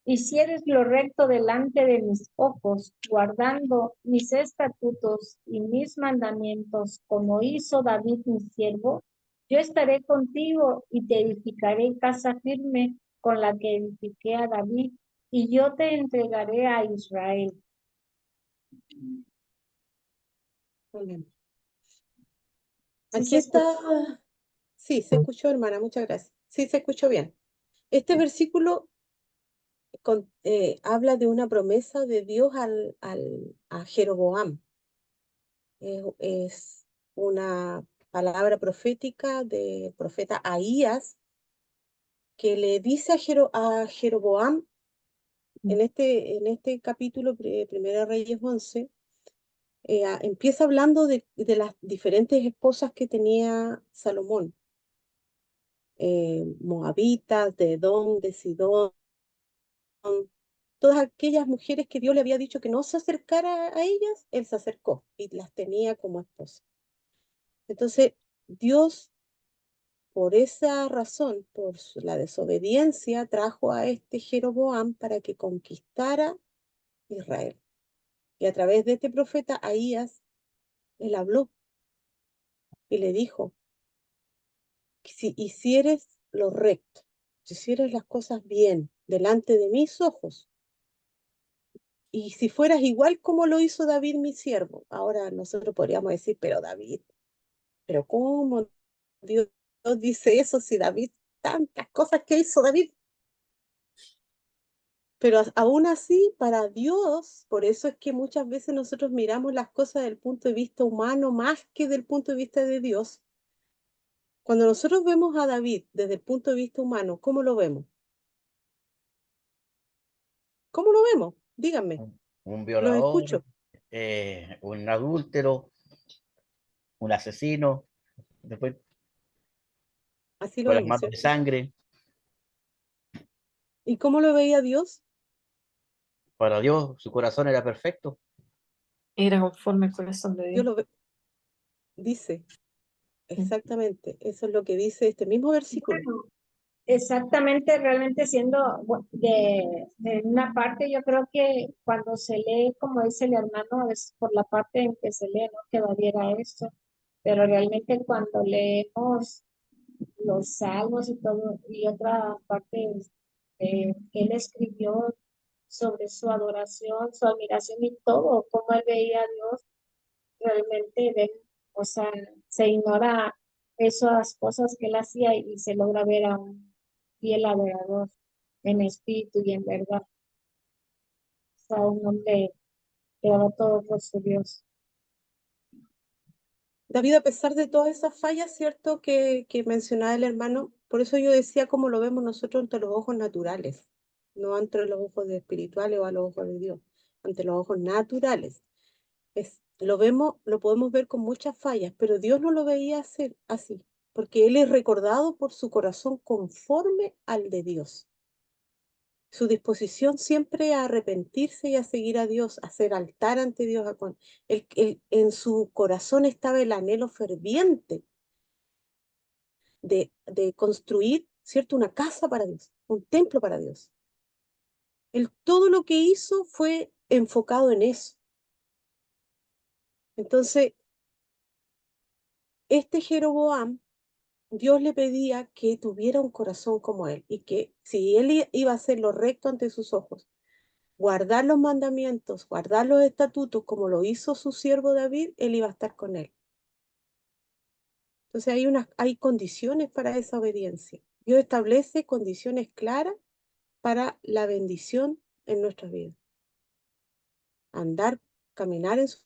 hicieres lo recto delante de mis ojos, guardando mis estatutos y mis mandamientos, como hizo David mi siervo, yo estaré contigo y te edificaré casa firme con la que edifiqué a David, y yo te entregaré a Israel. Amén. ¿Sí Aquí se escucha? está. Sí, se escuchó, hermana, muchas gracias. Sí, se escuchó bien. Este versículo habla de una promesa de Dios a Jeroboam. Es una palabra profética del profeta Ahías que le dice a Jeroboam en este capítulo, Primera Reyes 11, empieza hablando de las diferentes esposas que tenía Salomón, moabitas, de Edom, de Sidón, todas aquellas mujeres que Dios le había dicho que no se acercara a ellas, él se acercó y las tenía como esposas. Entonces, Dios, por esa razón, por la desobediencia, trajo a este Jeroboam para que conquistara Israel. Y a través de este profeta Ahías, él habló y le dijo que si hicieres lo recto, si hicieres las cosas bien delante de mis ojos, y si fueras igual como lo hizo David, mi siervo, ahora nosotros podríamos decir, pero David, pero ¿cómo Dios dice eso si David, tantas cosas que hizo David? Pero aún así, para Dios, por eso es que muchas veces nosotros miramos las cosas desde el punto de vista humano más que del punto de vista de Dios. Cuando nosotros vemos a David desde el punto de vista humano, ¿cómo lo vemos? ¿Cómo lo vemos? Díganme, Un los violador, escucho. un adúltero, un asesino, después Así lo con las vemos, manos de ¿cierto? sangre. ¿Y cómo lo veía Dios? Para Dios, su corazón era perfecto. Era conforme al corazón de Dios Dios. lo dice, exactamente, eso es lo que dice este mismo versículo. Bueno, exactamente, realmente de una parte, yo creo que cuando se lee, como dice el hermano, es por la parte en que se lee, ¿no? Que valiera esto, pero realmente cuando leemos los salmos y todo, y otra parte que él escribió sobre su adoración, su admiración y todo, cómo él veía a Dios, realmente, o sea, se ignora esas cosas que él hacía y se logra ver a un fiel adorador en espíritu y en verdad. O sea, un hombre que daba todo por su Dios. David, a pesar de todas esas fallas, ¿cierto? Que mencionaba el hermano, por eso yo decía cómo lo vemos nosotros ante los ojos naturales, no ante los ojos espirituales o a los ojos de Dios, ante los ojos naturales. Lo vemos, lo podemos ver con muchas fallas, pero Dios no lo veía así, porque Él es recordado por su corazón conforme al de Dios. Su disposición siempre a arrepentirse y a seguir a Dios, a hacer altar ante Dios. En su corazón estaba el anhelo ferviente de construir, ¿cierto? Una casa para Dios, un templo para Dios. Él todo lo que hizo fue enfocado en eso. Entonces, este Jeroboam, Dios le pedía que tuviera un corazón como él y que si él iba a hacer lo recto ante sus ojos, guardar los mandamientos, guardar los estatutos como lo hizo su siervo David, él iba a estar con él. Entonces hay condiciones para esa obediencia. Dios establece condiciones claras para la bendición en nuestras vidas. Andar, caminar en su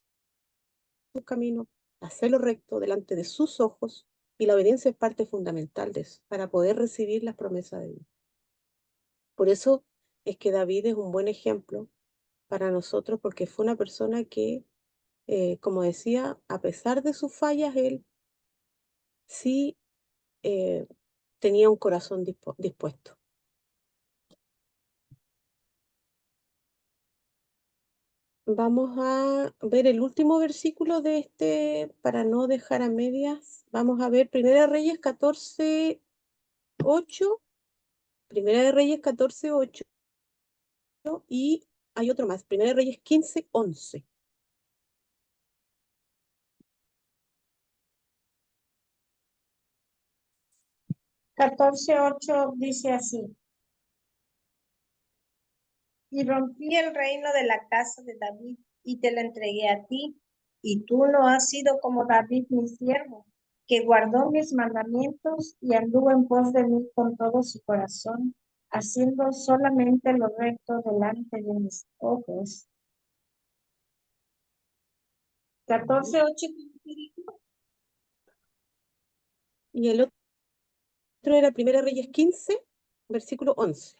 camino, hacer lo recto delante de sus ojos, y la obediencia es parte fundamental de eso, para poder recibir las promesas de Dios. Por eso es que David es un buen ejemplo para nosotros, porque fue una persona que, como decía, a pesar de sus fallas, él sí tenía un corazón dispuesto. Vamos a ver el último versículo de este, para no dejar a medias. Vamos a ver Primera de Reyes 14:8, Primera de Reyes 14:8, y hay otro más, Primera de Reyes 15:11. 14:8 dice así: y rompí el reino de la casa de David y te la entregué a ti, y tú no has sido como David mi siervo, que guardó mis mandamientos y anduvo en pos de mí con todo su corazón, haciendo solamente lo recto delante de mis ojos. 14:8 Y el otro era Primera de Reyes 15, versículo 11.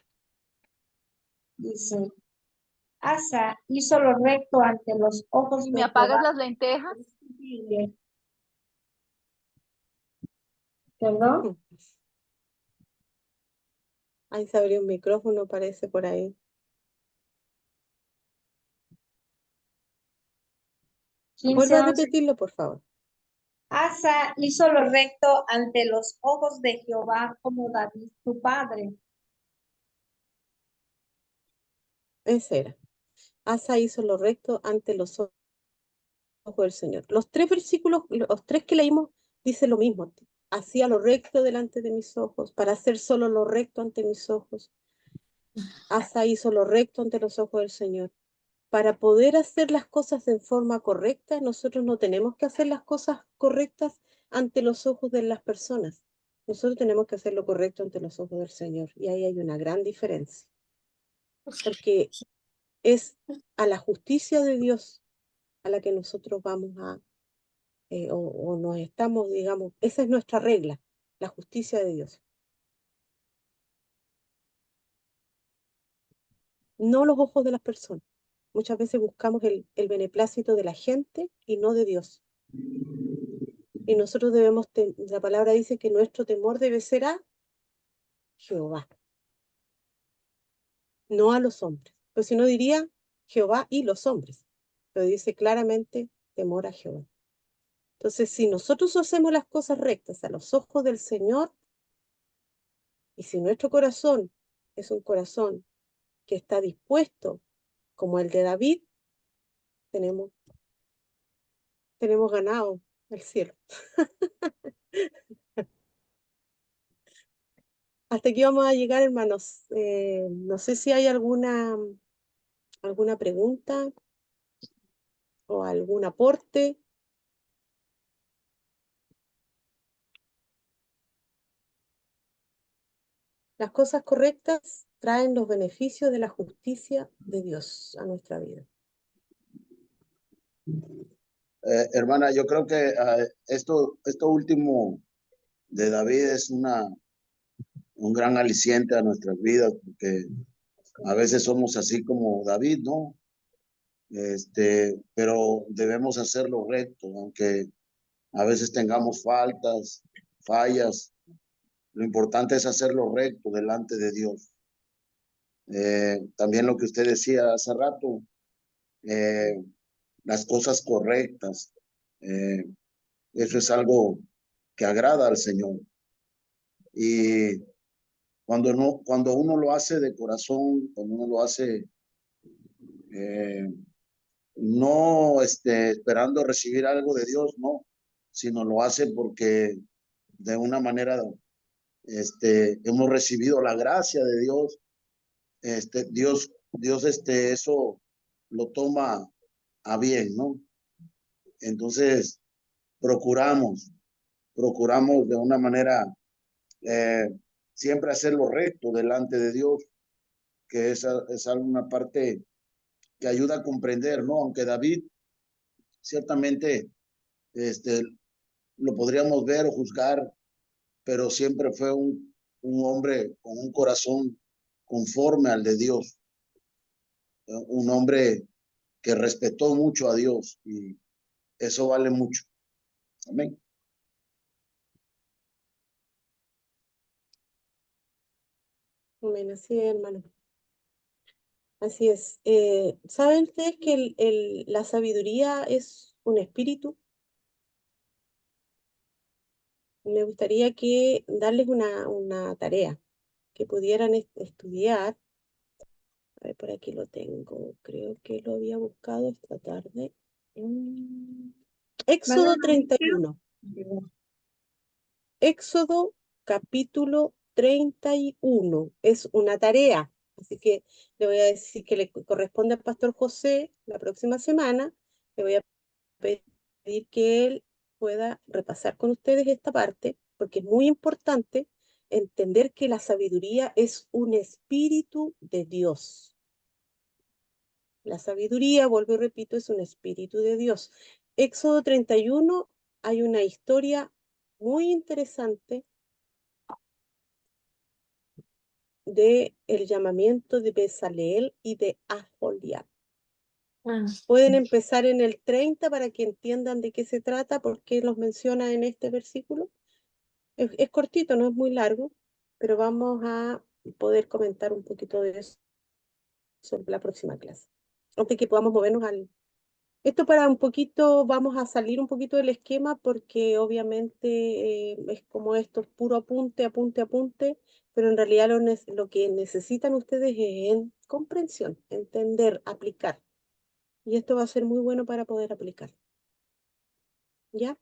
dice: Asa hizo lo recto ante los ojos ¿Y de me apagas Jehová. las lentejas? ¿Perdón? Ahí se abrió un micrófono, parece por ahí. Vuelva a 15:11. repetirlo, por favor. Asa hizo lo recto ante los ojos de Jehová como David su padre. Ese era. Asa hizo lo recto ante los ojos del Señor. Los tres versículos, los tres que leímos, dice lo mismo. Hacía lo recto delante de mis ojos, para hacer solo lo recto ante mis ojos. Asa hizo lo recto ante los ojos del Señor. Para poder hacer las cosas en forma correcta, nosotros no tenemos que hacer las cosas correctas ante los ojos de las personas. Nosotros tenemos que hacer lo correcto ante los ojos del Señor. Y ahí hay una gran diferencia. Porque es a la justicia de Dios a la que nosotros vamos a, o nos estamos, digamos, esa es nuestra regla, la justicia de Dios. No los ojos de las personas. Muchas veces buscamos el beneplácito de la gente y no de Dios. Y nosotros debemos, la palabra dice que nuestro temor debe ser a Jehová, no a los hombres. Pues si no diría Jehová y los hombres, pero dice claramente temor a Jehová. Entonces, si nosotros hacemos las cosas rectas a los ojos del Señor, y si nuestro corazón es un corazón que está dispuesto, como el de David, tenemos ganado el cielo. Hasta aquí vamos a llegar, hermanos. No sé si hay alguna pregunta o algún aporte. Las cosas correctas traen los beneficios de la justicia de Dios a nuestra vida. Hermana, yo creo que esto último de David es un gran aliciente a nuestras vidas, porque a veces somos así como David, ¿no? Pero debemos hacerlo recto, aunque a veces tengamos fallas. Lo importante es hacerlo recto delante de Dios. También lo que usted decía hace rato, las cosas correctas, eso es algo que agrada al Señor. Y cuando uno lo hace de corazón, cuando uno lo hace no esperando recibir algo de Dios, no, sino lo hace porque de una manera hemos recibido la gracia de Dios. Dios eso lo toma a bien, ¿no? Entonces procuramos de una manera eh, siempre hacer lo recto delante de Dios, que es alguna parte que ayuda a comprender, ¿no? Aunque David ciertamente lo podríamos ver o juzgar, pero siempre fue un hombre con un corazón conforme al de Dios, un hombre que respetó mucho a Dios, y eso vale mucho. Amén. Amén, así es, hermano. Así es. ¿Saben ustedes que la sabiduría es un espíritu? Me gustaría darles una tarea, que pudieran estudiar. A ver, por aquí lo tengo. Creo que lo había buscado esta tarde. Éxodo 31. Éxodo capítulo 31. Es una tarea. Así que le voy a decir que le corresponde al pastor José la próxima semana. Le voy a pedir que él pueda repasar con ustedes esta parte, porque es muy importante entender que la sabiduría es un espíritu de Dios. La sabiduría, vuelvo y repito, es un espíritu de Dios. Éxodo 31, hay una historia muy interesante de el llamamiento de Bezaleel y de Aholiab. Pueden empezar en el 30 para que entiendan de qué se trata, por qué los menciona en este versículo. Es cortito, no es muy largo, pero vamos a poder comentar un poquito de eso en la próxima clase. Antes que podamos movernos Esto para un poquito, vamos a salir un poquito del esquema porque obviamente es como esto, es puro apunte, apunte, apunte, pero en realidad lo que necesitan ustedes es comprensión, entender, aplicar. Y esto va a ser muy bueno para poder aplicar. ¿Ya?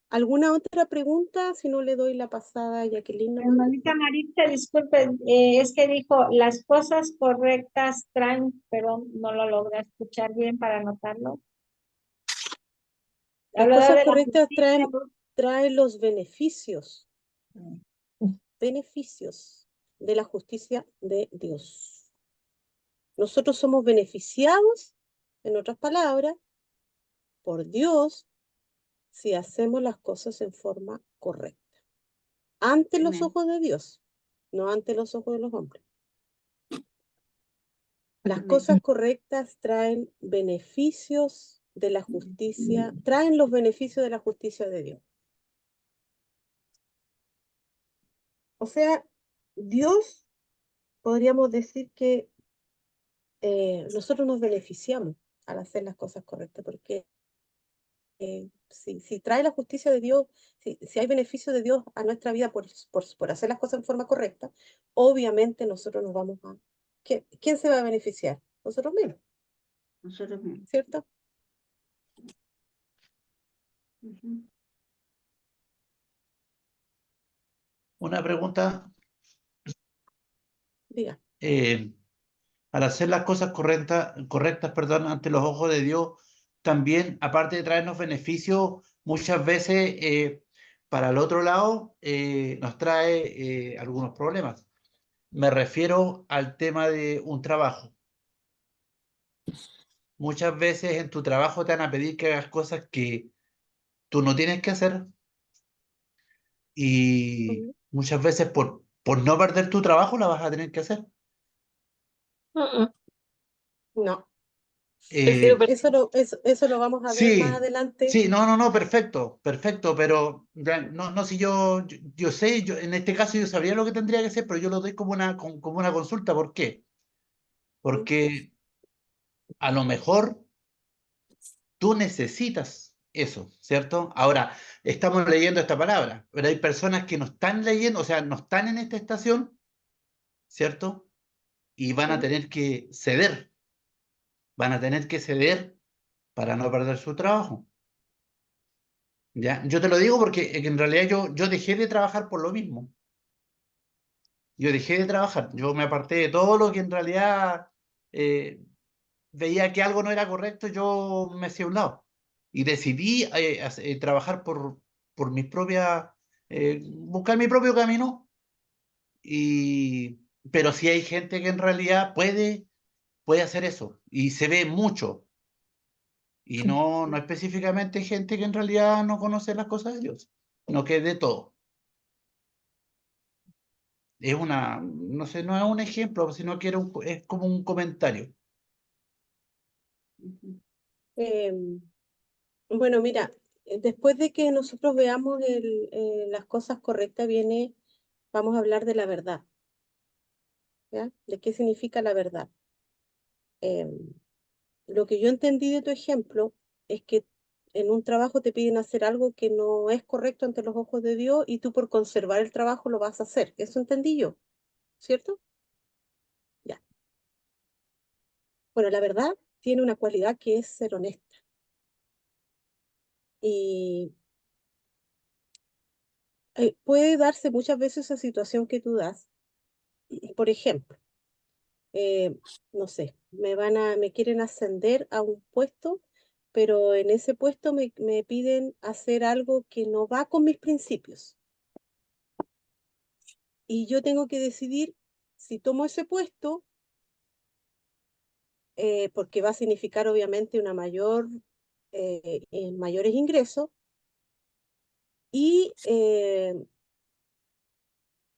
¿Alguna otra pregunta? Si no, le doy la pasada a Jacqueline nomás. Hermanita Marita, disculpe, es que dijo, las cosas correctas traen, pero no lo logra escuchar bien para anotarlo. Las Hablaba cosas de la correctas justicia, traen los beneficios de la justicia de Dios. Nosotros somos beneficiados, en otras palabras, por Dios si hacemos las cosas en forma correcta, ante los Amén. ojos de Dios, no ante los ojos de los hombres. Las Amén. cosas correctas traen beneficios de la justicia, traen los beneficios de la justicia de Dios. O sea, Dios, podríamos decir que nosotros nos beneficiamos al hacer las cosas correctas, porque si trae la justicia de Dios, si hay beneficio de Dios a nuestra vida por hacer las cosas en forma correcta, obviamente nosotros nos vamos a... ¿Quién se va a beneficiar? Nosotros mismos, Nosotros mismos. ¿cierto? Ujú. Una pregunta, Diga. al hacer las cosas correctas, perdón, ante los ojos de Dios, también, aparte de traernos beneficios, muchas veces para el otro lado nos trae algunos problemas. Me refiero al tema de un trabajo. Muchas veces en tu trabajo te van a pedir que hagas cosas que tú no tienes que hacer y Ujú. muchas veces por no perder tu trabajo la vas a tener que hacer. No, Prefiero Eh, eso lo vamos a ver más sí, adelante. sí, no, perfecto, perfecto, pero no, si yo sé, en este caso yo sabría lo que tendría que hacer, pero yo lo doy como una consulta. ¿Por qué? Mm, Porque a lo mejor tú necesitas eso, ¿cierto? Ahora, estamos leyendo esta palabra, pero hay personas que no están leyendo, o sea, no están en esta estación, ¿cierto? Y mm. van a tener que ceder para no perder su trabajo. ¿Ya? Yo te lo digo porque en realidad yo dejé de trabajar por lo mismo. Yo dejé de trabajar, yo me aparté de todo lo que en realidad eh, veía que algo no era correcto, yo me hacía a un lado. Y decidí trabajar por mis propias, buscar mi propio camino. Y, pero sí hay gente que en realidad puede hacer eso y se ve mucho. Y no específicamente gente que en realidad no conoce las cosas de Dios, no que de todo. Es no sé, no es un ejemplo, sino que es como un comentario. Ujú. Em, bueno, mira, después de que nosotros veamos las cosas correctas, vamos a hablar de la verdad, ¿ya? ¿De qué significa la verdad? Em, lo que yo entendí de tu ejemplo es que en un trabajo te piden hacer algo que no es correcto ante los ojos de Dios y tú por conservar el trabajo lo vas a hacer. Eso entendí yo, ¿cierto? Ya. Bueno, la verdad tiene una cualidad que es ser honesta. Y puede darse muchas veces esa situación que tú das. Por ejemplo, no sé, me quieren ascender a un puesto, pero en ese puesto me piden hacer algo que no va con mis principios. Y yo tengo que decidir si tomo ese puesto, porque va a significar obviamente mayores ingresos, y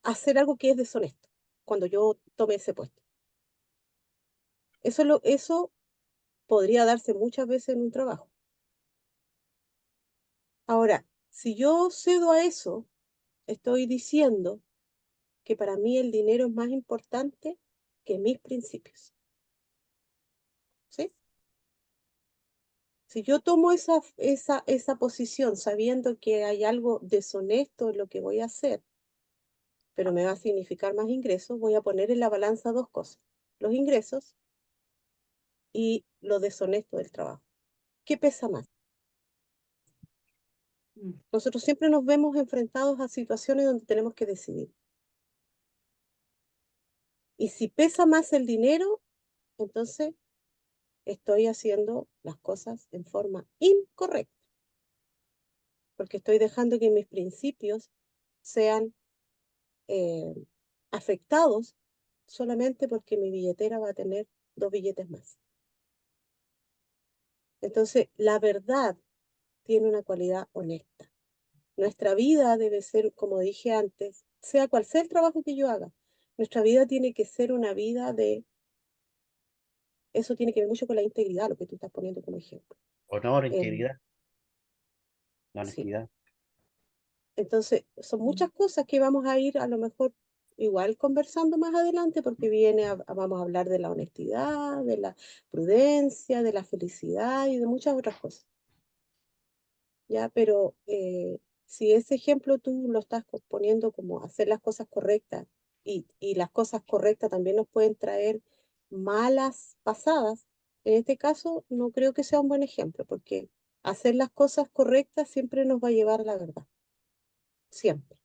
hacer algo que es deshonesto cuando yo tome ese puesto. Eso podría darse muchas veces en un trabajo. Ahora, si yo cedo a eso, estoy diciendo que para mí el dinero es más importante que mis principios. ¿Sí? Si yo tomo esa posición sabiendo que hay algo deshonesto en lo que voy a hacer, pero me va a significar más ingresos, voy a poner en la balanza dos cosas: los ingresos y lo deshonesto del trabajo. ¿Qué pesa más? Mm. Nosotros siempre nos vemos enfrentados a situaciones donde tenemos que decidir. Y si pesa más el dinero, entonces estoy haciendo las cosas en forma incorrecta, porque estoy dejando que mis principios sean eh, afectados solamente porque mi billetera va a tener dos billetes más. Entonces, la verdad tiene una cualidad honesta. Nuestra vida debe ser, como dije antes, sea cual sea el trabajo que yo haga, nuestra vida tiene que ser una vida eso tiene que ver mucho con la integridad, lo que tú estás poniendo como ejemplo. Honor, Em, integridad, la sí, honestidad. Entonces, son muchas cosas que vamos a ir a lo mejor igual conversando más adelante, porque vamos a hablar de la honestidad, de la prudencia, de la felicidad y de muchas otras cosas. ¿Ya? Pero si ese ejemplo tú lo estás poniendo como hacer las cosas correctas y las cosas correctas también nos pueden traer malas pasadas, en este caso no creo que sea un buen ejemplo, porque hacer las cosas correctas siempre nos va a llevar a la verdad, siempre.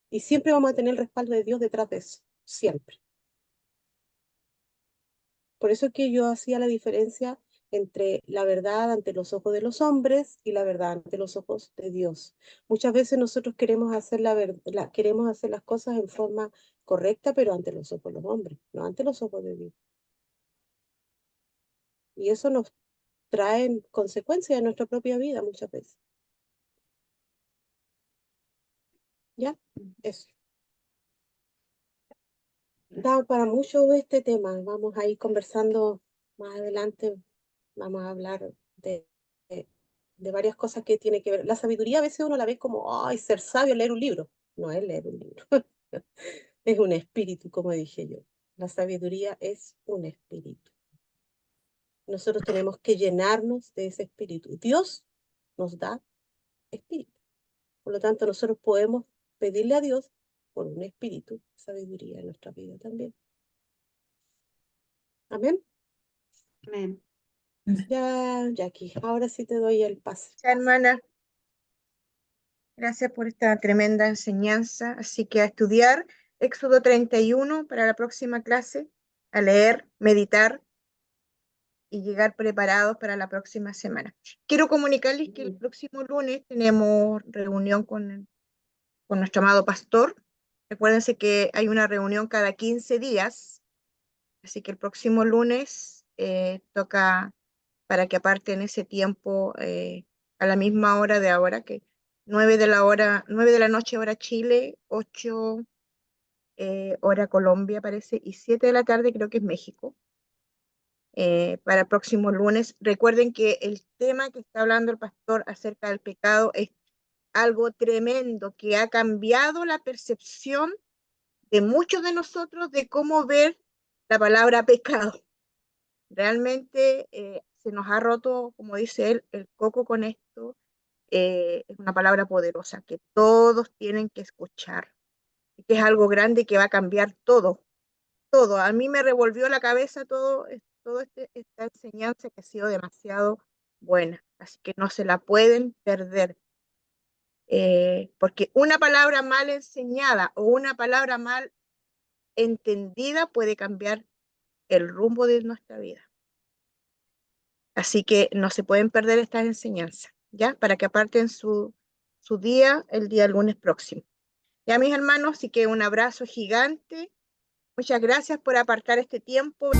Y siempre vamos a tener el respaldo de Dios detrás de eso, siempre. Por eso es que yo hacía la diferencia entre la verdad ante los ojos de los hombres y la verdad ante los ojos de Dios. Muchas veces nosotros queremos hacer queremos hacer las cosas en forma correcta, pero ante los ojos de los hombres, no ante los ojos de Dios. Y eso nos trae consecuencias en nuestra propia vida muchas veces. ¿Ya? Eso. Da para mucho este tema. Vamos a ir conversando más adelante. Vamos a hablar de, de varias cosas que tiene que ver. La sabiduría a veces uno la ve como, ay, ser sabio, leer un libro. No es leer un libro. Es un espíritu, como dije yo. La sabiduría es un espíritu. Nosotros tenemos que llenarnos de ese espíritu. Dios nos da espíritu. Por lo tanto, nosotros podemos pedirle a Dios por un espíritu de sabiduría en nuestra vida también. Amén. Amén. Ya, Jackie, ahora sí te doy el pase. Ya, hermana, gracias por esta tremenda enseñanza. Así que a estudiar Éxodo 31 para la próxima clase, a leer, meditar y llegar preparados para la próxima semana. Quiero comunicarles que el próximo lunes tenemos reunión con nuestro amado pastor. Recuérdense que hay una reunión cada 15 días, así que el próximo lunes toca para que aparten ese tiempo a la misma hora de ahora, que 9 de la noche hora Chile, 8 hora Colombia parece, y 7 de la tarde creo que es México. Para el próximo lunes. Recuerden que el tema que está hablando el pastor acerca del pecado es algo tremendo que ha cambiado la percepción de muchos de nosotros de cómo ver la palabra pecado. Realmente se nos ha roto, como dice él, el coco con esto. Es una palabra poderosa que todos tienen que escuchar, y que es algo grande que va a cambiar todo, todo. A mí me revolvió la cabeza todo esta enseñanza que ha sido demasiado buena, así que no se la pueden perder. Porque una palabra mal enseñada o una palabra mal entendida puede cambiar el rumbo de nuestra vida. Así que no se pueden perder estas enseñanzas, ¿ya? Para que aparten su día el día lunes próximo. Ya, mis hermanos, así que un abrazo gigante. Muchas gracias por apartar este tiempo.